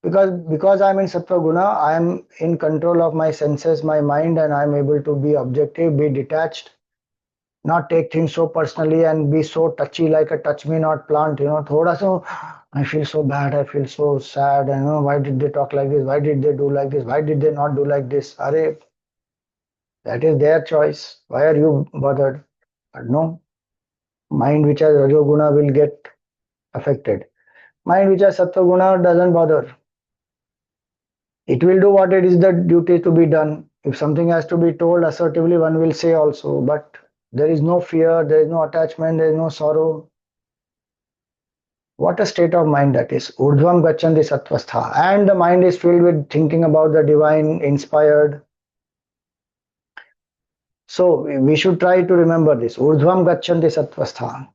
Because I am in sattva guna, I am in control of my senses, my mind, and I am able to be objective, be detached, not take things so personally and be so touchy like a touch me not plant. Thoda so, I feel so bad, I feel so sad, why did they talk like this, why did they do like this, why did they not do like this? Arey, that is their choice. Why are you bothered? But no, mind which has rajoguna will get affected. Mind which has sattva guna doesn't bother. It will do what it is the duty to be done. If something has to be told assertively, one will say also, but there is no fear, there is no attachment, there is no sorrow. What a state of mind that is. Urdhvam gachanti sattvastha. And the mind is filled with thinking about the divine, inspired. So we should try to remember this. Urdhvam gachanti sattvastha.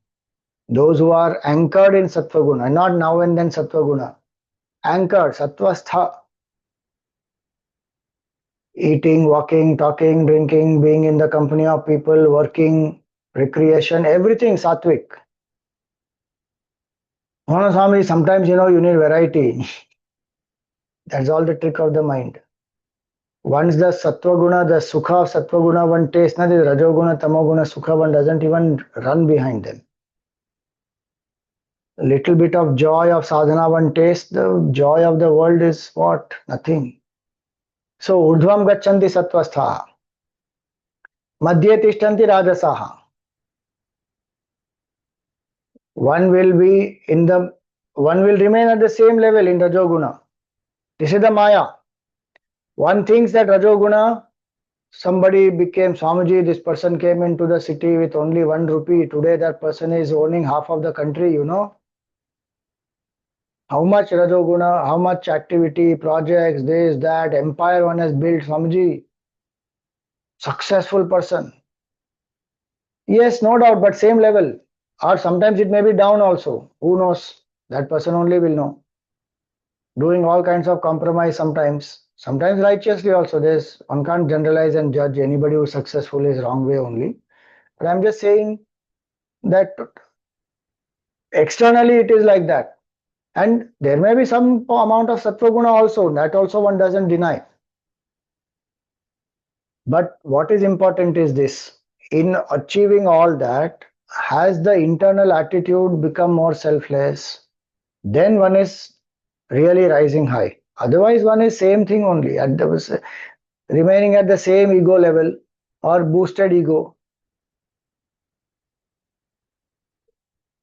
Those who are anchored in sattva guna, not now and then sattva guna. Anchored, sattvastha. Eating, walking, talking, drinking, being in the company of people, working, recreation, everything sattvic. Swami, sometimes you need variety. That's all the trick of the mind. Once the sattva guna, the sukha of sattva guna one tastes, the rajoguna, tamoguna, sukha one doesn't even run behind them. A little bit of joy of sadhana one tastes, the joy of the world is what? Nothing. So urdhvam gachanti sattvastha. Madhye tishtanti rajasaha. One will remain at the same level in rajoguna. This is the maya. One thinks that rajoguna, somebody became Swamiji, this person came into the city with only 1 rupee. Today that person is owning half of the country, How much rajoguna, how much activity, projects, this, that, empire one has built, Swamiji. Successful person. Yes, no doubt, but same level. Or sometimes it may be down also. Who knows? That person only will know. Doing all kinds of compromise sometimes. Sometimes righteously also. One can't generalize and judge anybody who's successful is wrong way only. But I'm just saying that externally it is like that. And there may be some amount of sattva guna also. That also one doesn't deny. But what is important is this. In achieving all that, has the internal attitude become more selfless? Then one is really rising high. Otherwise, one is same thing only, remaining at the same ego level or boosted ego.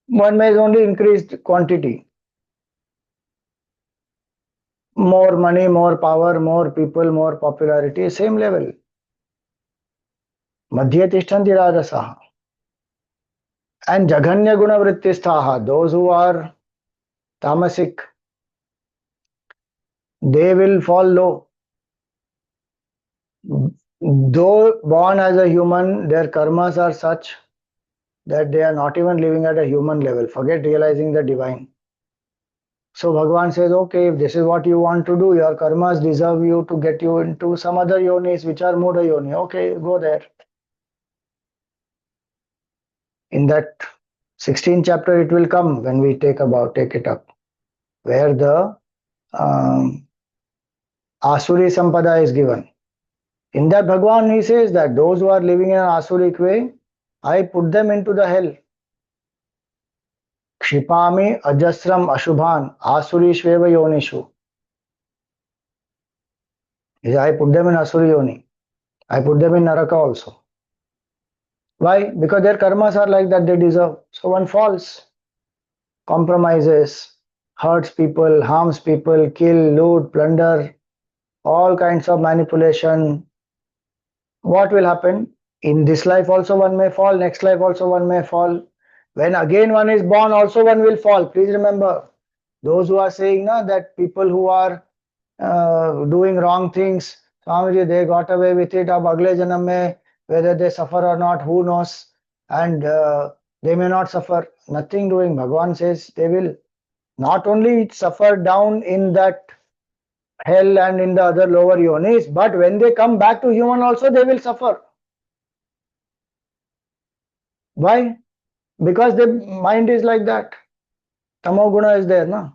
One may only increased quantity. More money, more power, more people, more popularity, same level. Madhya tishtanti rajasaha. And jaganya guna vrittisthaha, those who are tamasic, they will fall low. Though born as a human, their karmas are such that they are not even living at a human level. Forget realizing the divine. So Bhagavan says, okay, if this is what you want to do, your karmas deserve you to get you into some other yonis which are Mudha yoni. Okay, go there. In that 16th chapter, it will come when we take it up, where the Asuri Sampada is given. In that Bhagavan, he says that those who are living in an Asuric way, I put them into the hell. Kshipami ajasram ashubhan asurishveva yonishu. I put them in Asuri yoni. I put them in Naraka also. Why? Because their karmas are like that, they deserve. So one falls, compromises, hurts people, harms people, kill, loot, plunder, all kinds of manipulation. What will happen? In this life also one may fall, next life also one may fall. When again one is born, also one will fall. Please remember, those who are saying that people who are doing wrong things, Swamiji, they got away with it, ab agle janam mein, whether they suffer or not, who knows, and they may not suffer. Nothing doing. Bhagavan says they will not only suffer down in that hell and in the other lower yonis, but when they come back to human also, they will suffer. Why? Because the mind is like that. Tamoguna is there, na?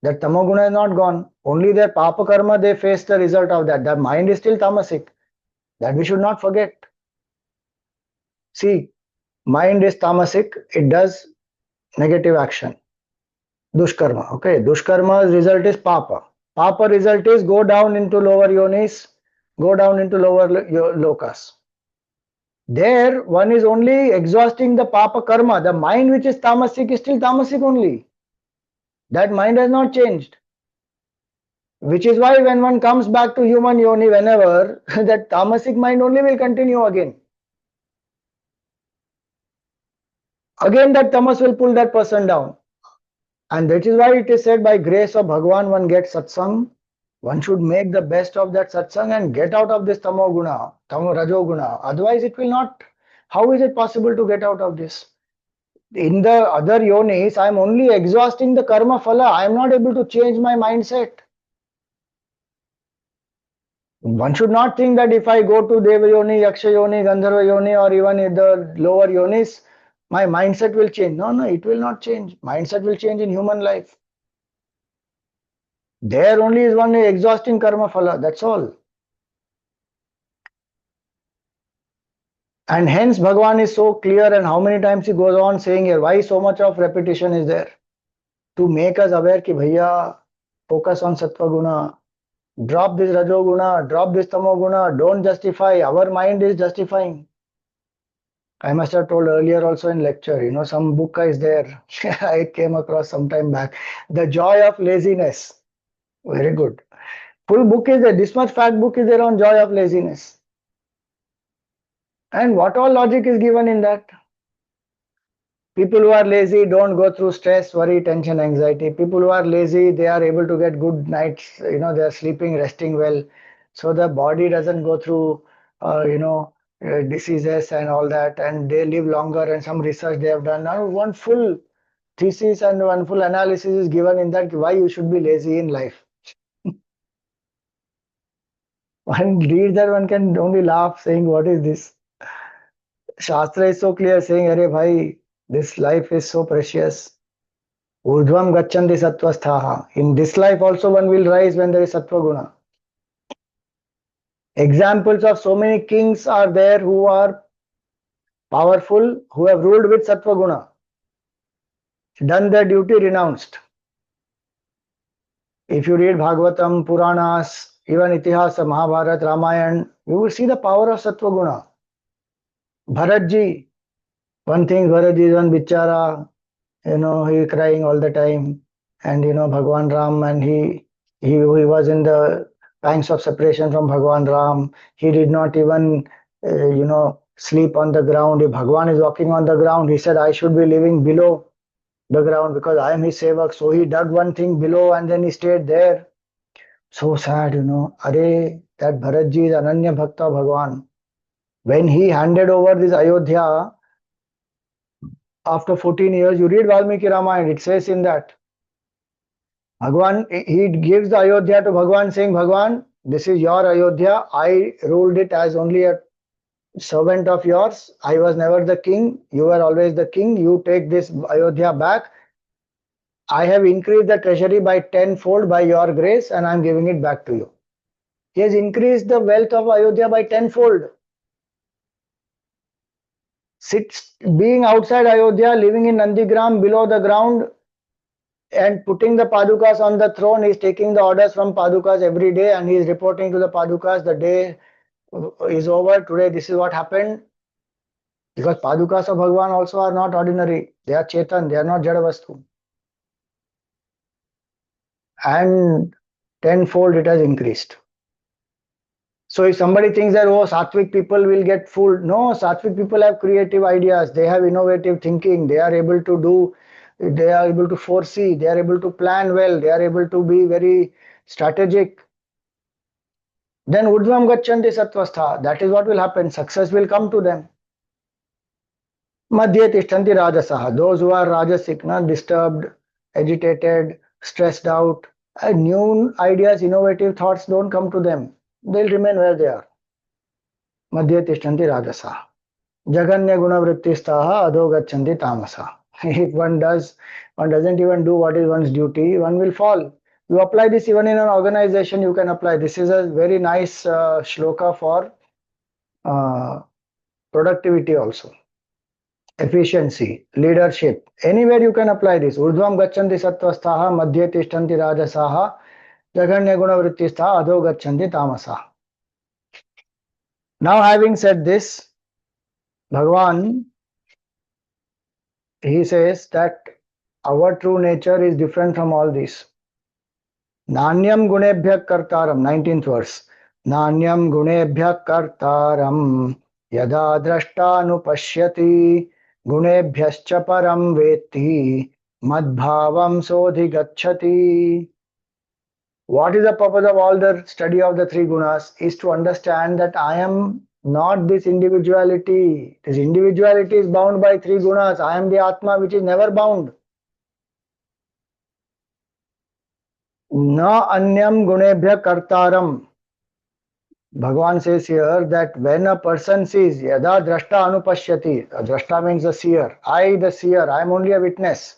That tamoguna is not gone. Only their papa karma, they face the result of that. Their mind is still tamasic. That we should not forget. See, mind is tamasic, it does negative action. Dushkarma. Okay, Dushkarma's result is papa. Papa result is go down into lower yonis, go down into lower lokas. There, one is only exhausting the papa karma. The mind which is tamasic is still tamasic only. That mind has not changed. Which is why when one comes back to human yoni, whenever, that tamasic mind only will continue again. Again that tamas will pull that person down. And that is why it is said by grace of Bhagavan one gets satsang, One should make the best of that satsang and get out of this tamo guna, tamo rajo guna. Otherwise, it will not. How is it possible to get out of this? In the other yonis, I am only exhausting the karma phala. I am not able to change my mindset. One should not think that if I go to Deva Yoni, Yaksha Yoni, Gandharva Yoni, or even in the lower yonis, my mindset will change. No, no, it will not change. Mindset will change in human life. There only is one exhausting karma phala. That's all. And hence Bhagavan is so clear, and how many times he goes on saying here, why so much of repetition is there? To make us aware ki bhaiya, focus on sattva guna, drop this rajo guna, drop this tamo guna, don't justify. Our mind is justifying. I must have told earlier also in lecture, some book is there. I came across some time back. The Joy of Laziness. Very good. Full book is there. This much fat book is there on joy of laziness. And what all logic is given in that? People who are lazy don't go through stress, worry, tension, anxiety. People who are lazy, they are able to get good nights. They are sleeping, resting well. So the body doesn't go through, diseases and all that. And they live longer. And some research they have done. Now, one full thesis and one full analysis is given in that why you should be lazy in life. One reads that, one can only laugh, saying, what is this? Shastra is so clear, saying, Arey bhai, this life is so precious. Urdhvam gachanti sattvasthaha. In this life also one will rise when there is sattva guna. Examples of so many kings are there who are powerful, who have ruled with sattva guna, done their duty, renounced. If you read Bhagavatam, Puranas, even Itihasa, Mahabharata, Ramayana, you will see the power of sattva guna. Bharatji, one thing, Bharatji is one bichara, he crying all the time, and Bhagwan Ram, and he was in the pangs of separation from Bhagwan Ram. He did not even sleep on the ground. If Bhagwan is walking on the ground, he said, I should be living below the ground because I am his sevak. So he dug one thing below and then he stayed there. So sad, Arey, that Bharatji is Ananya Bhakta Bhagwan. When he handed over this Ayodhya, after 14 years, you read Valmiki Ramayana, it says in that, Bhagwan, he gives the Ayodhya to Bhagwan, saying, Bhagwan, this is your Ayodhya. I ruled it as only a servant of yours. I was never the king. You were always the king. You take this Ayodhya back. I have increased the treasury by tenfold by your grace, and I am giving it back to you. He has increased the wealth of Ayodhya by tenfold. Being outside Ayodhya, living in Nandigram below the ground, and putting the Padukas on the throne, he is taking the orders from Padukas every day, and he is reporting to the Padukas, the day is over, today this is what happened. Because Padukas of Bhagwan also are not ordinary. They are Chetan, they are not Jadavastu. And tenfold it has increased. So if somebody thinks that, oh, Sattvic people will get fooled. No, Sattvic people have creative ideas. They have innovative thinking. They are able to do, they are able to foresee. They are able to plan well. They are able to be very strategic. Then Urdhvam Gachanti Sattvastha. That is what will happen. Success will come to them. Madhye Tishtanti Rajasaha. Those who are Rajasic, disturbed, agitated, stressed out, new ideas, innovative thoughts don't come to them. They'll remain where they are. Madhye Tishtanti Rajasaha. Jaganya Guna Vrittistaha Adho Gachanti Tamasa. If one doesn't even do what is one's duty, one will fall. You apply this even in an organization, you can apply. This is a very nice shloka for productivity also. Efficiency, leadership. Anywhere you can apply this. Urdhvam Gachanti Sattvasthaha, Madhye Tishtanti Rajasaha, Jaganya Guna Vrittistaha Adho Gachanti Tamasa. Now, having said this, Bhagwan, he says that our true nature is different from all this. Nanyam gunebhyak kartaram, 19th verse. Nanyam gunebhyak kartaram yada drashtanupashyati gunebhyascha param vetti madbhavam sodhi gacchati. What is the purpose of all the study of the three gunas? Is to understand that I am not this individuality. This individuality is bound by three gunas. I am the Atma which is never bound. Na anyam gunebhya kartaram. Bhagavan says here that when a person sees yada drashta anupashyati, drashta means the seer. I, the seer, I am only a witness.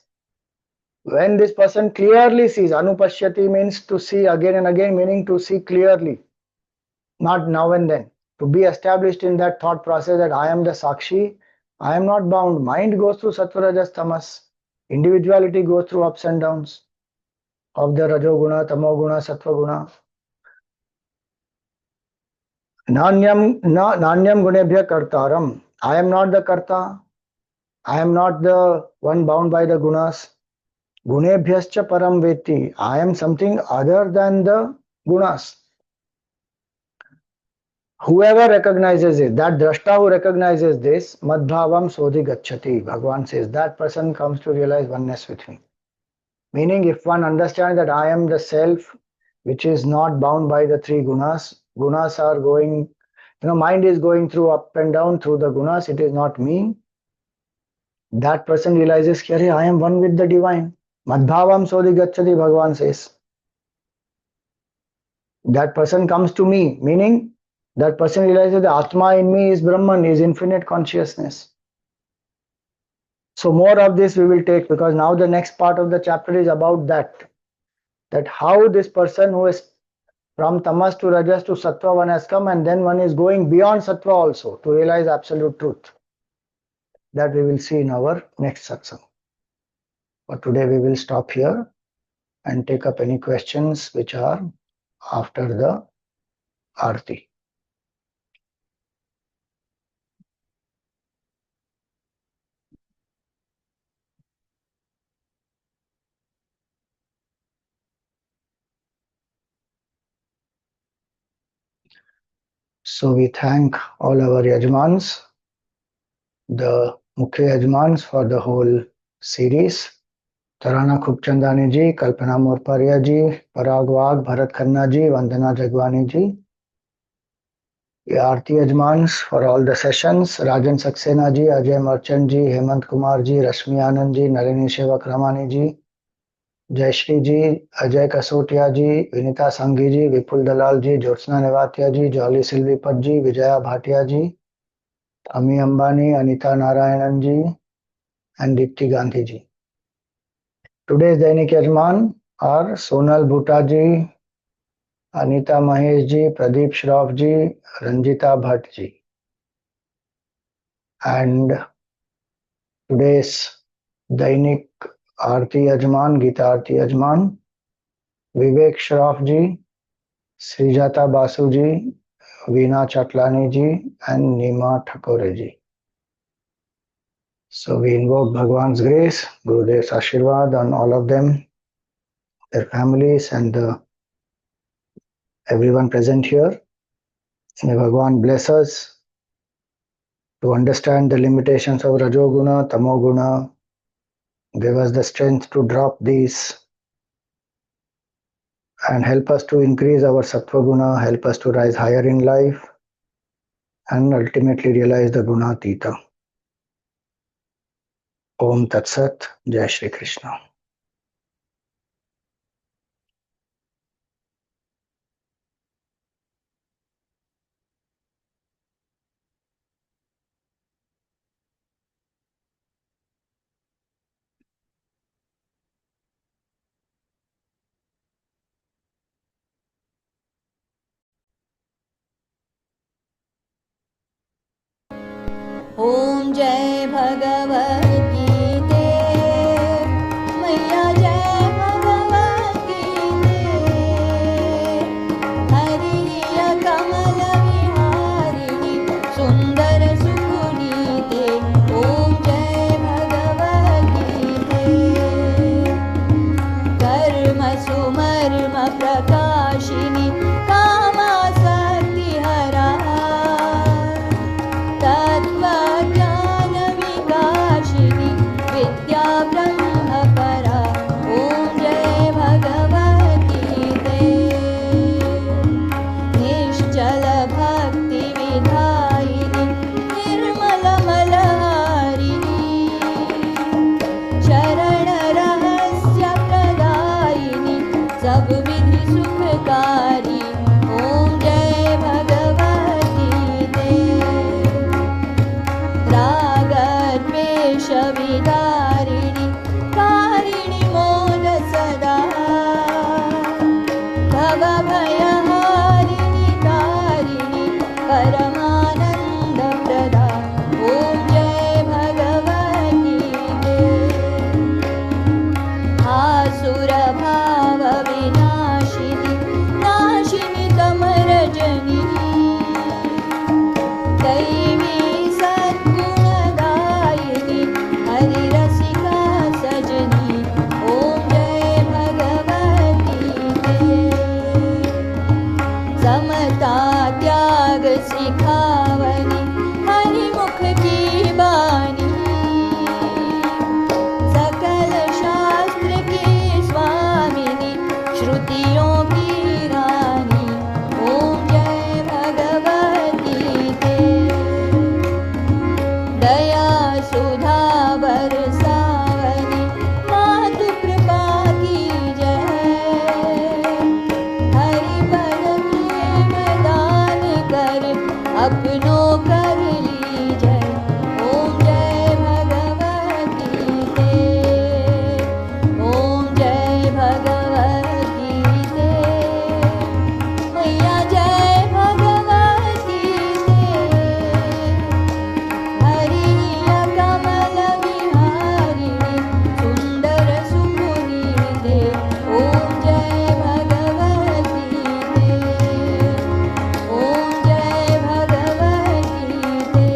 When this person clearly sees, anupashyati means to see again and again, meaning to see clearly, not now and then. To be established in that thought process that I am the Sakshi, I am not bound. Mind goes through Sattva, Rajas, Tamas. Individuality goes through ups and downs of the Rajoguna, Tamoguna, Sattva Guna. Nanyam gunebhya kartaram. I am not the karta. I am not the one bound by the gunas. Gunebhyascha param veti. I am something other than the gunas. Whoever recognizes it, that drashta who recognizes this, madbhavam sodhi gacchati. Bhagavan says that person comes to realize oneness with me. Meaning, if one understands that I am the self which is not bound by the three gunas, gunas are going, mind is going through up and down through the gunas, it is not me. That person realizes, Kya, I am one with the divine. Madbhavam sodhi gacchati, Bhagavan says. That person comes to me, meaning that person realizes the Atma in me is Brahman, is infinite consciousness. So more of this we will take, because now the next part of the chapter is about that how this person who is from tamas to rajas to sattva, one has come, and then one is going beyond sattva also to realize absolute truth. That we will see in our next satsang. But today we will stop here and take up any questions which are after the Aarti. So we thank all our Yajmans, the Mukhya Yajmans for the whole series. Tarana Khubchandani ji, Kalpana Morparia ji, Parag Wagh, Bharat Khanna ji, Vandana Jagwani ji. Aarti Yajmans for all the sessions, Rajan Saxena ji, Ajay Merchant ji, Hemant Kumar ji, Rashmi Anand ji, Nalini Sevak Ramani ji, Jayashri ji, Ajay Kasotia ji, Vinita Sanghi ji, Vipul Dalal ji, Jyotsna Nevatia ji, Jolly Silvipat ji, Vijaya Bhatia ji, Ami Ambani, Anita Narayanan ji, and Dipti Gandhi ji. Today's Dainik Yajman are Sonal Bhuta ji, Anita Mahesh ji, Pradeep Shroff ji, Ranjita Bhatt ji. And today's Dainik Aarti Yajman, Gita Aarti Yajman, Vivek Shroff ji, Srijata Basu ji, Veena Chatlani ji, and Nima Thakore ji. So we invoke Bhagwan's grace, Gurudev's Ashirwad on all of them, their families, and everyone present here. May Bhagwan bless us to understand the limitations of Rajoguna, Tamoguna, give us the strength to drop these, and help us to increase our Sattva Guna, help us to rise higher in life, and ultimately realize the Gunatita. Om Tat Sat, Jai Shri Krishna. ॐ जय भगवद्गीते मैया जय भगवद्गीते हरिया कमल विहारिणि सुन्दर सुपुनीते ॐ जय भगवद्गीते कर्म सुमर्म प्रकाशिनि कामासक्तिहरा तत्त्वज्ञान विकास समता त्याग सिखावनी हरिमुख की बानी सकल शास्त्र की स्वामिनी श्रुतियों की रानी ओम जय भगवती ते दया सुधा बरसावनी मातु कृपा की जय हरि पद प्रेम दान कर अपनों कर लीजय ओम जय भगवती ते ओम जय भगवती ते मैया जय भगवती ते हरिया कमल विहारिणी सुंदर सुपुनीते ओम जय भगवती ते ओम जय भगवती ते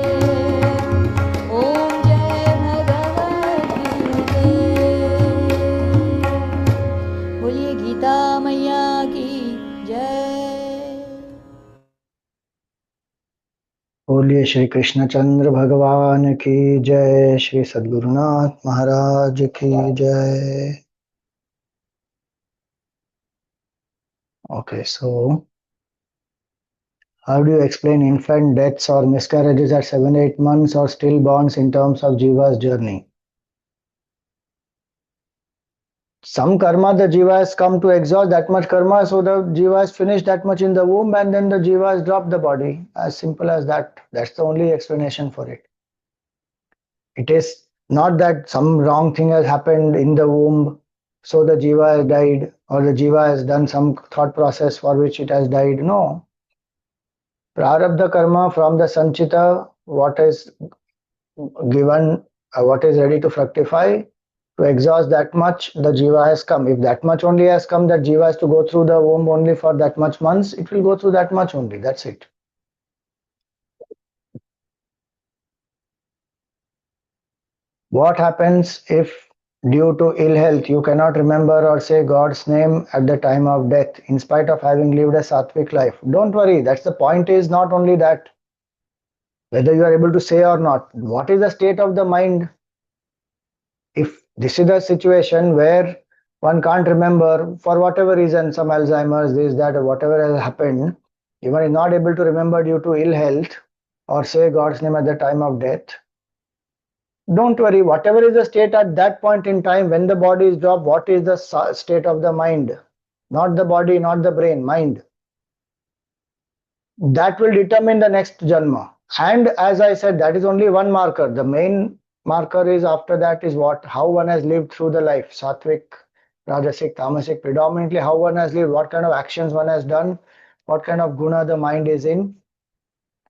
ओम जय भगवती ते बोलिए गीता मैया की जय बोलिए श्री कृष्णचंद्र भगवान की जय, श्री सद्गुरुनाथ महाराज की जय। Okay, so how do you explain infant deaths or miscarriages at 7-8 months or stillborns in terms of Jiva's journey? Some karma the Jiva has come to exhaust that much karma, so the Jiva has finished that much in the womb and then the Jiva has dropped the body. As simple as that. That's the only explanation for it. It is not that some wrong thing has happened in the womb, so the Jiva has died, or the Jiva has done some thought process for which it has died. No. Prarabdha karma from the Sanchita, what is given, what is ready to fructify, to exhaust that much, the Jiva has come. If that much only has come, that Jiva has to go through the womb only for that much months, it will go through that much only. That's it. What happens if, due to ill health, you cannot remember or say God's name at the time of death, in spite of having lived a sattvic life? Don't worry. That's the point. Is not only that, whether you are able to say or not. What is the state of the mind? If this is the situation where one can't remember for whatever reason, some Alzheimer's, this, that, or whatever has happened, if one is not able to remember due to ill health or say God's name at the time of death, don't worry. Whatever is the state at that point in time when the body is dropped, what is the state of the mind? Not the body, not the brain, mind. That will determine the next janma. And as I said, that is only one marker. The main marker is after that is what? How one has lived through the life. Sattvic, Rajasic, Tamasic, predominantly how one has lived, what kind of actions one has done, what kind of guna the mind is in,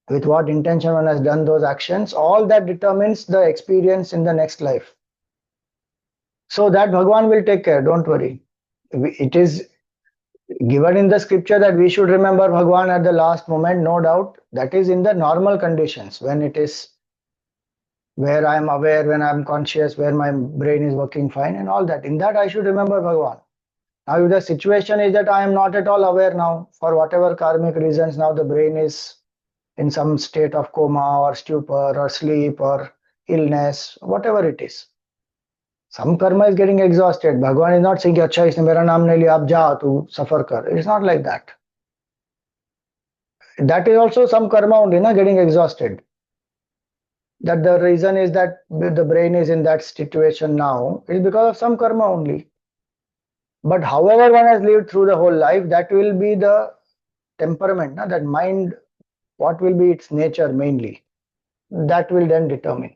with what intention one has done those actions. All that determines the experience in the next life. So that Bhagwan will take care, don't worry. It is given in the scripture that we should remember Bhagwan at the last moment, no doubt. That is in the normal conditions, when it is where I am aware, when I am conscious, where my brain is working fine and all that. In that I should remember Bhagwan. Now if the situation is that I am not at all aware now, for whatever karmic reasons, now the brain is in some state of coma or stupor or sleep or illness, whatever it is. Some karma is getting exhausted. Bhagwan is not saying, "Acha, isne mera naam nahi liya, ab ja, tu suffer kar." It's not like that. That is also some karma only, na, getting exhausted. That the reason is that the brain is in that situation now is because of some karma only. But however one has lived through the whole life, that will be the temperament, na, that mind, what will be its nature mainly. That will then determine.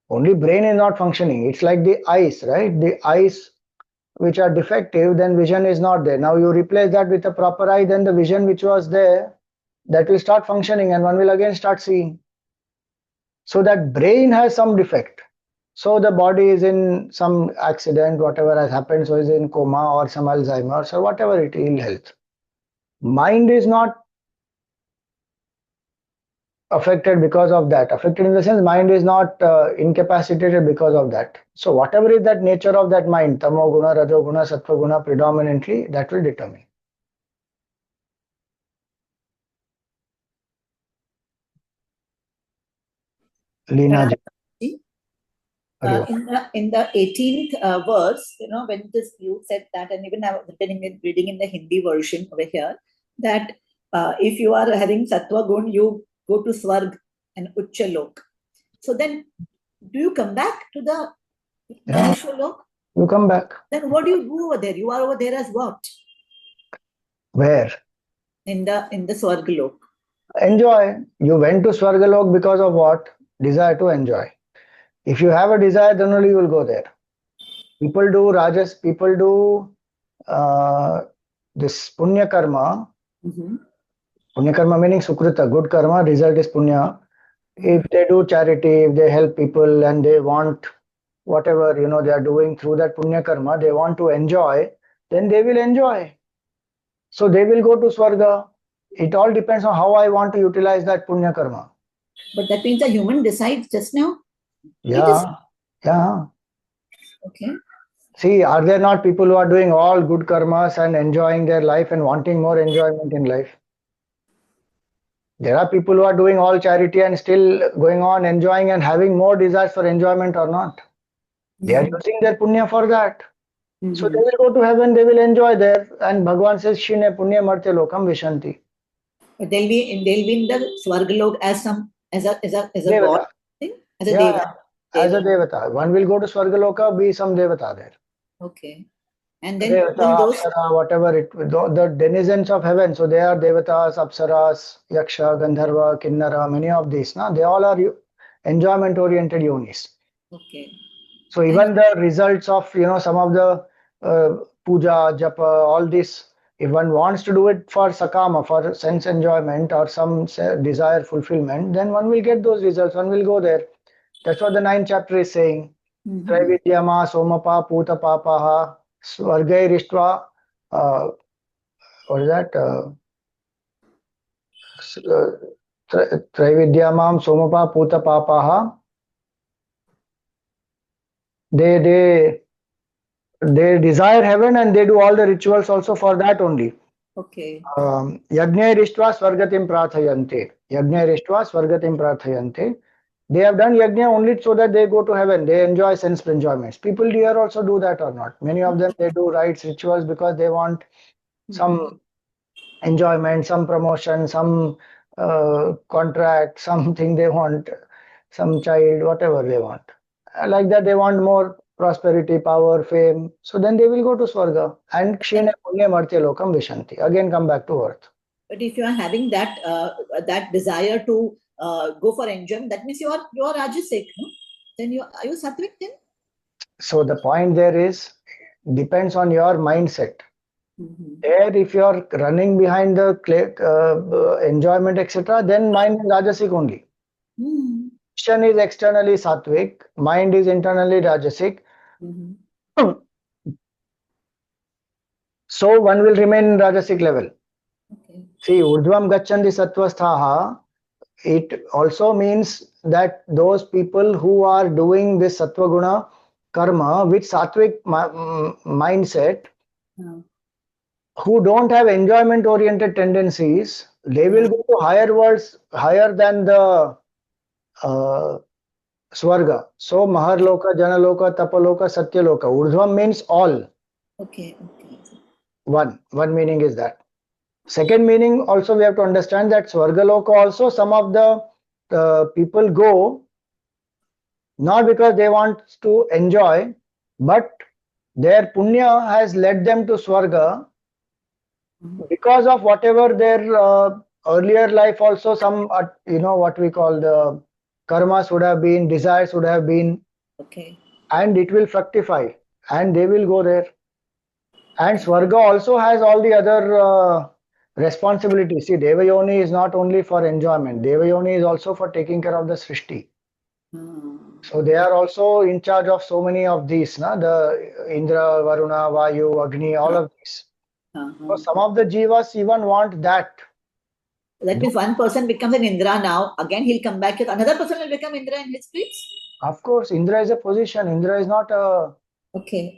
Only brain is not functioning. It's like the eyes, right? The eyes which are defective, then vision is not there. Now you replace that with a proper eye, then the vision which was there, that will start functioning and one will again start seeing. So that brain has some defect. So the body is in some accident, whatever has happened, so is in coma or some Alzheimer's or whatever it is, ill health. Mind is not affected because of that. Affected in the sense mind is not incapacitated because of that. So whatever is that nature of that mind, tamo guna, rajo guna, sattva guna predominantly, that will determine. Leena ji. In the 18th verse, when this you said that, and even I was reading in the Hindi version over here, that if you are having sattva gun, you go to Swarg and Ucha Lok. So then, do you come back to the Manishwa Lok? You come back. Then what do you do over there? You are over there as what? Where? In the Swarg Lok. Enjoy. You went to Swargalok because of what? Desire to enjoy. If you have a desire, then only you will go there. People do Rajas, people do this Punya Karma. Punya Karma meaning Sukrita, good karma, result is Punya. If they do charity, if they help people and they want whatever they are doing through that Punya Karma, they want to enjoy, then they will enjoy. So they will go to Swarga. It all depends on how I want to utilize that Punya Karma. But that means the human decides just now? Yeah. Yeah. Okay. See, are there not people who are doing all good karmas and enjoying their life and wanting more enjoyment in life? There are people who are doing all charity and still going on enjoying and having more desires for enjoyment or not. They are using their punya for that. So they will go to heaven, they will enjoy there. And Bhagavan says, Shine punya marte lokam vishanti. But they'll be in the Swargalok as a Devata. god thing? As a Devata. As a Devata. One will go to Swargaloka, be some Devata there. Okay. And then Devata, those Apsara, whatever the denizens of heaven. So they are Devatas, Apsaras, Yaksha, Gandharva, Kinnara, many of these. They all are enjoyment oriented yonis. Okay. So even the results of some of the puja, japa, all this, if one wants to do it for sakama, for sense enjoyment or some desire fulfillment, then one will get those results, one will go there. That's what the 9th chapter is saying. Traividyama somapa puta papaha swargairištva, what is that? Traividyamam somapa puta papaha. They desire heaven and they do all the rituals also for that only. Okay. Yajnairištva swargatim prarthayante. Yajnairištva swargatim prarthayante. They have done yajna only so that they go to heaven. They enjoy sense enjoyments. People here also do that or not. Many of them, they do rites, rituals because they want some enjoyment, some promotion, some contract, something they want, some child, whatever they want. Like that, they want more prosperity, power, fame. So then they will go to Swarga and Kshine Punya Martya Lokam Vishanti. Again come back to earth. But if you are having that desire to go for enjoyment, that means you are Rajasic, no? Then are you Sattvic then? So the point there is, depends on your mindset. There, if you are running behind the enjoyment, etc., then mind is Rajasic only. Action is externally Sattvic, mind is internally Rajasic. So one will remain in Rajasic level. Okay. See, Urdhvam Gacchandi Sattvasthaha, it also means that those people who are doing this Sattva Guna karma with Sattvic mindset, who don't have enjoyment oriented tendencies, they will go to higher worlds, higher than the Swarga. So Maharloka, Janaloka, Tapaloka, Satyaloka. Urdhvam means all. Okay. One meaning is that. Second meaning also we have to understand that Swargaloka also some of the people go not because they want to enjoy, but their punya has led them to Swarga because of whatever their earlier life also some what we call the karmas would have been, desires would have been. Okay. And it will fructify and they will go there. And Swarga also has all the other responsibilities. See, Devayoni is not only for enjoyment. Devayoni is also for taking care of the Srishti. So they are also in charge of so many of these, the Indra, Varuna, Vayu, Agni, all of these. So some of the jivas even want that. That means one person becomes an Indra now, again he'll come back, another person will become Indra in his place? Of course, Indra is a position. Indra is not a... Okay.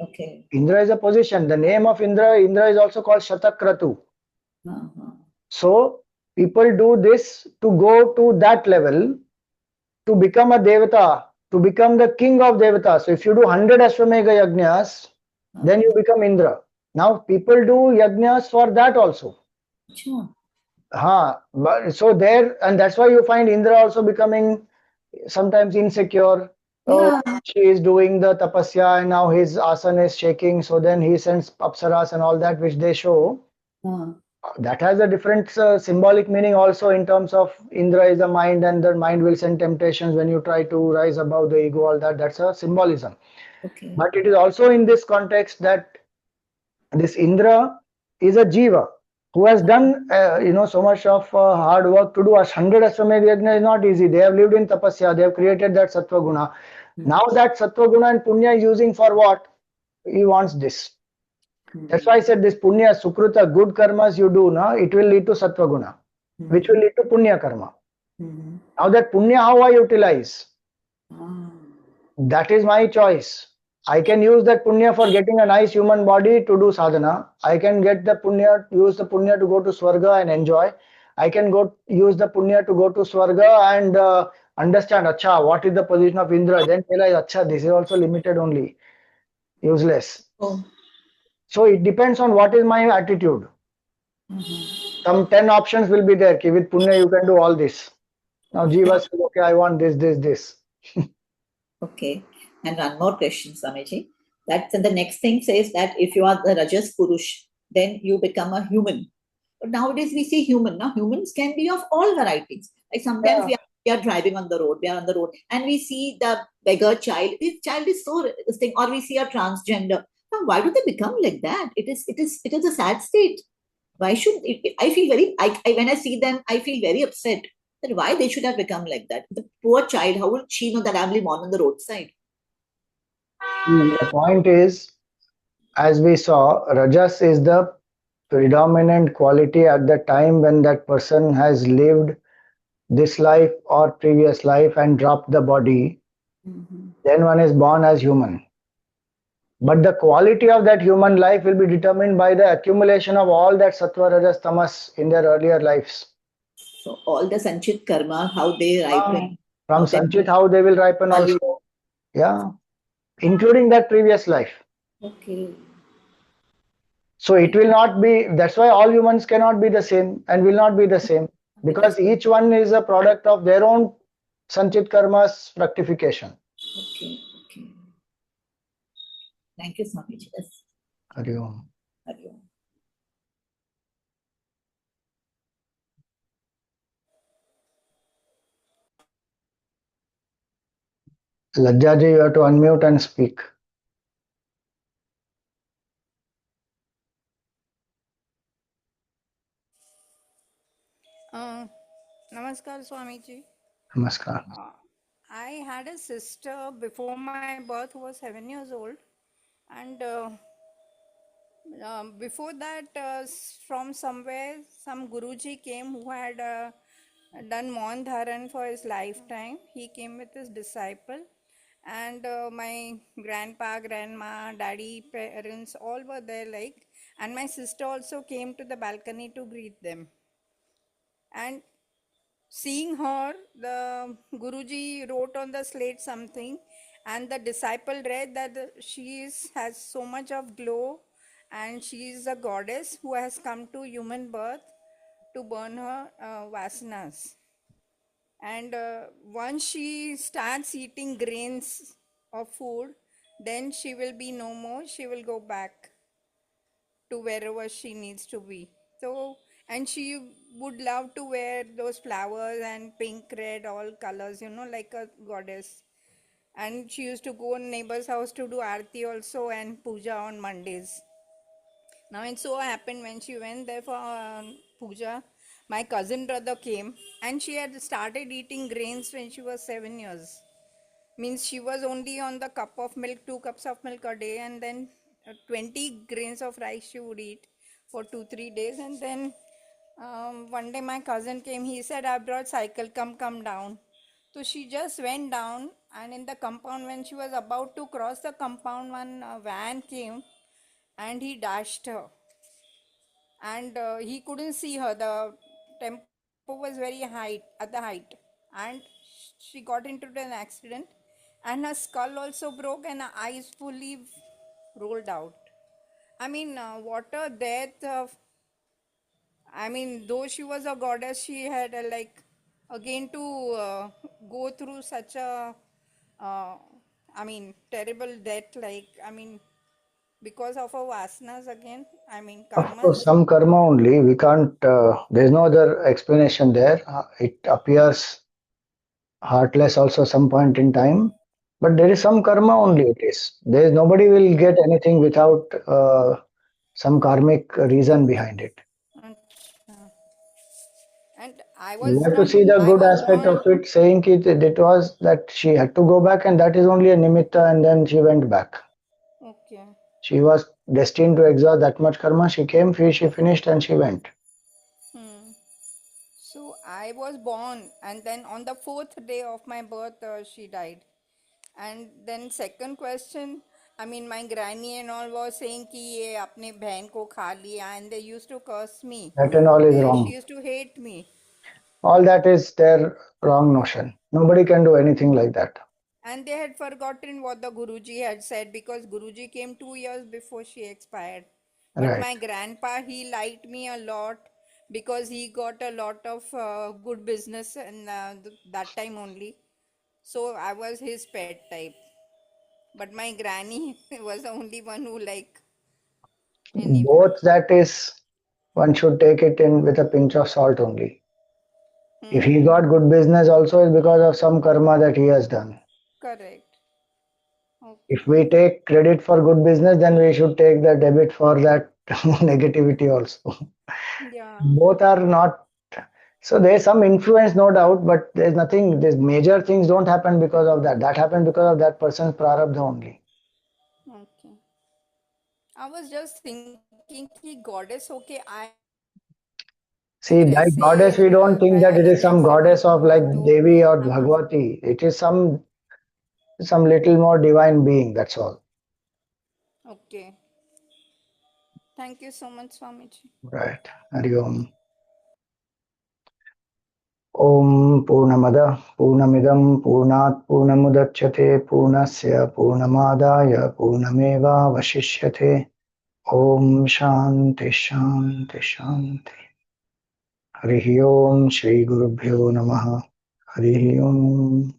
Indra is a position. The name of Indra is also called Shatakratu. So people do this to go to that level to become a devata, to become the king of devatas. So if you do 100 Ashwamedha yajnas, then you become Indra. Now people do yajnas for that also. Sure. But so there, and that's why you find Indra also becoming sometimes insecure. Oh, Yeah. she is doing the tapasya and now his asana is shaking. So then he sends apsaras and all that, which they show. That has a different symbolic meaning also in terms of Indra is the mind and the mind will send temptations when you try to rise above the ego, all that. That's a symbolism. Okay. But it is also in this context that this Indra is a jiva who has done so much of hard work to do. 100 Ashwamedh Yajna is not easy. They have lived in tapasya, they have created that sattva guna. Now that sattva guna and punya is using for what? He wants this. That's why I said this punya, sukruta, good karmas you do, na, it will lead to sattva guna, which will lead to punya karma. Now that punya, how I utilize? That is my choice. I can use that punya for getting a nice human body to do sadhana. I can get the punya, use the punya to go to swarga and enjoy. I can use the punya to go to swarga and understand, acha, what is the position of Indra? Then realize, acha, this is also limited only, useless. Oh. So it depends on what is my attitude. Some 10 options will be there. With punya, you can do all this. Now, Jiva says, okay, I want this. Okay. And one more question, Swamiji. That's and the next thing says that if you are the Rajas Purush, then you become a human. But nowadays we see human. Now humans can be of all varieties. Like sometimes we are driving on the road, we are on the road, and we see the beggar child. This child is so this thing, or we see a transgender. Now, why do they become like that? It is a sad state. Why should I feel very when I see them, I feel very upset that why they should have become like that. The poor child, how will she know that I'm born on the roadside? The point is, as we saw, Rajas is the predominant quality at the time when that person has lived this life or previous life and dropped the body. Then one is born as human. But the quality of that human life will be determined by the accumulation of all that sattva, rajas, tamas in their earlier lives. So all the sanchit karma, how they ripen. From sanchit, how they will ripen also. Yeah, including that previous life. Okay. So it will not be, that's why all humans cannot be the same and will not be the same, because each one is a product of their own sanchit karma's fructification. Okay. Thank you, Swamiji. Yes. Hari Om. Hari Om. Lajjaji, you have to unmute and speak. Namaskar, Swamiji. Namaskar. I had a sister before my birth who was 7 years old, and before that, from somewhere, some Guruji came who had done Maun Dharan for his lifetime. He came with his disciple, and my grandpa, grandma, daddy, parents all were there, and my sister also came to the balcony to greet them. And seeing her, the Guruji wrote on the slate something, and the disciple read that has so much of glow, and she is a goddess who has come to human birth to burn her vasanas. And once she starts eating grains of food, then she will be no more. She will go back to wherever she needs to be. So, and she would love to wear those flowers and pink, red, all colors, like a goddess. And she used to go in neighbor's house to do aarti also and puja on Mondays. Now it so happened when she went there for puja, my cousin brother came, and she had started eating grains when she was 7 years. Means she was only on the cup of milk, 2 cups of milk a day, and then 20 grains of rice she would eat for 2-3 days. And then one day my cousin came, he said, I brought cycle, come down. So she just went down, and in the compound, when she was about to cross the compound, one van came and he dashed her, and he couldn't see her. The tempo was very high at the height, and she got into an accident, and her skull also broke, and her eyes fully rolled out. I mean, what a death! I mean, though she was a goddess, she had like again to go through such a, uh, I mean, terrible death. Like, I mean, because of her vasanas again. I mean, Of course, karmas. some karma only. We can't, there's no other explanation there. It appears heartless also some point in time, but there is some karma only. It is. There is nobody will Yeah. get anything without some karmic reason behind it. Achha. And You have to see the I good was aspect born. of it, saying it was that she had to go back, and that is only a nimitta, and then she went back. Okay. She was destined to exhaust that much karma. She came, she finished, and she went. Hmm. So I was born, and then on the fourth day of my birth, she died. And then second question, I mean, my granny and all was saying कि ये अपने बहन को खा लिया, and they used to curse me. That and all is She wrong. used to hate me. All that is their wrong notion. Nobody can do anything like that. And they had forgotten what the Guruji had said because Guruji came 2 years before she expired. But Right. my grandpa, he liked me a lot because he got a lot of good business and that time only. So I was his pet type. But my granny was the only one who liked anybody. Both that is, one should take it in with a pinch of salt only. If he Hmm. got good business also is because of some karma that he has done. Correct. If Okay. we take credit for good business, then we should take the debit for that negativity also. Yeah. Both are not. So there's some influence, no doubt, but there's nothing. There's major things don't happen because of that. That happened because of that person's prarabdha only. Okay. I was just thinking कि goddess होके I See, by कैसे goddess, we don't think गया that it या is some कैसे goddess कुछ of हुआ like तो Devi or I was Bhagwati. It is some little more divine being. That's all. okay. Thank you so much, Swamiji. Right. Hari Om. ॐ पूर्णमदः पूर्णमिदं पूर्णात् पूर्णमुदच्यते पूर्णस्य पूर्णमादाय पूर्णमेवावशिष्यते ॐ शान्ति शान्ति शान्ति हरिः ओम् श्रीगुरुभ्यो नमः हरिः ओम्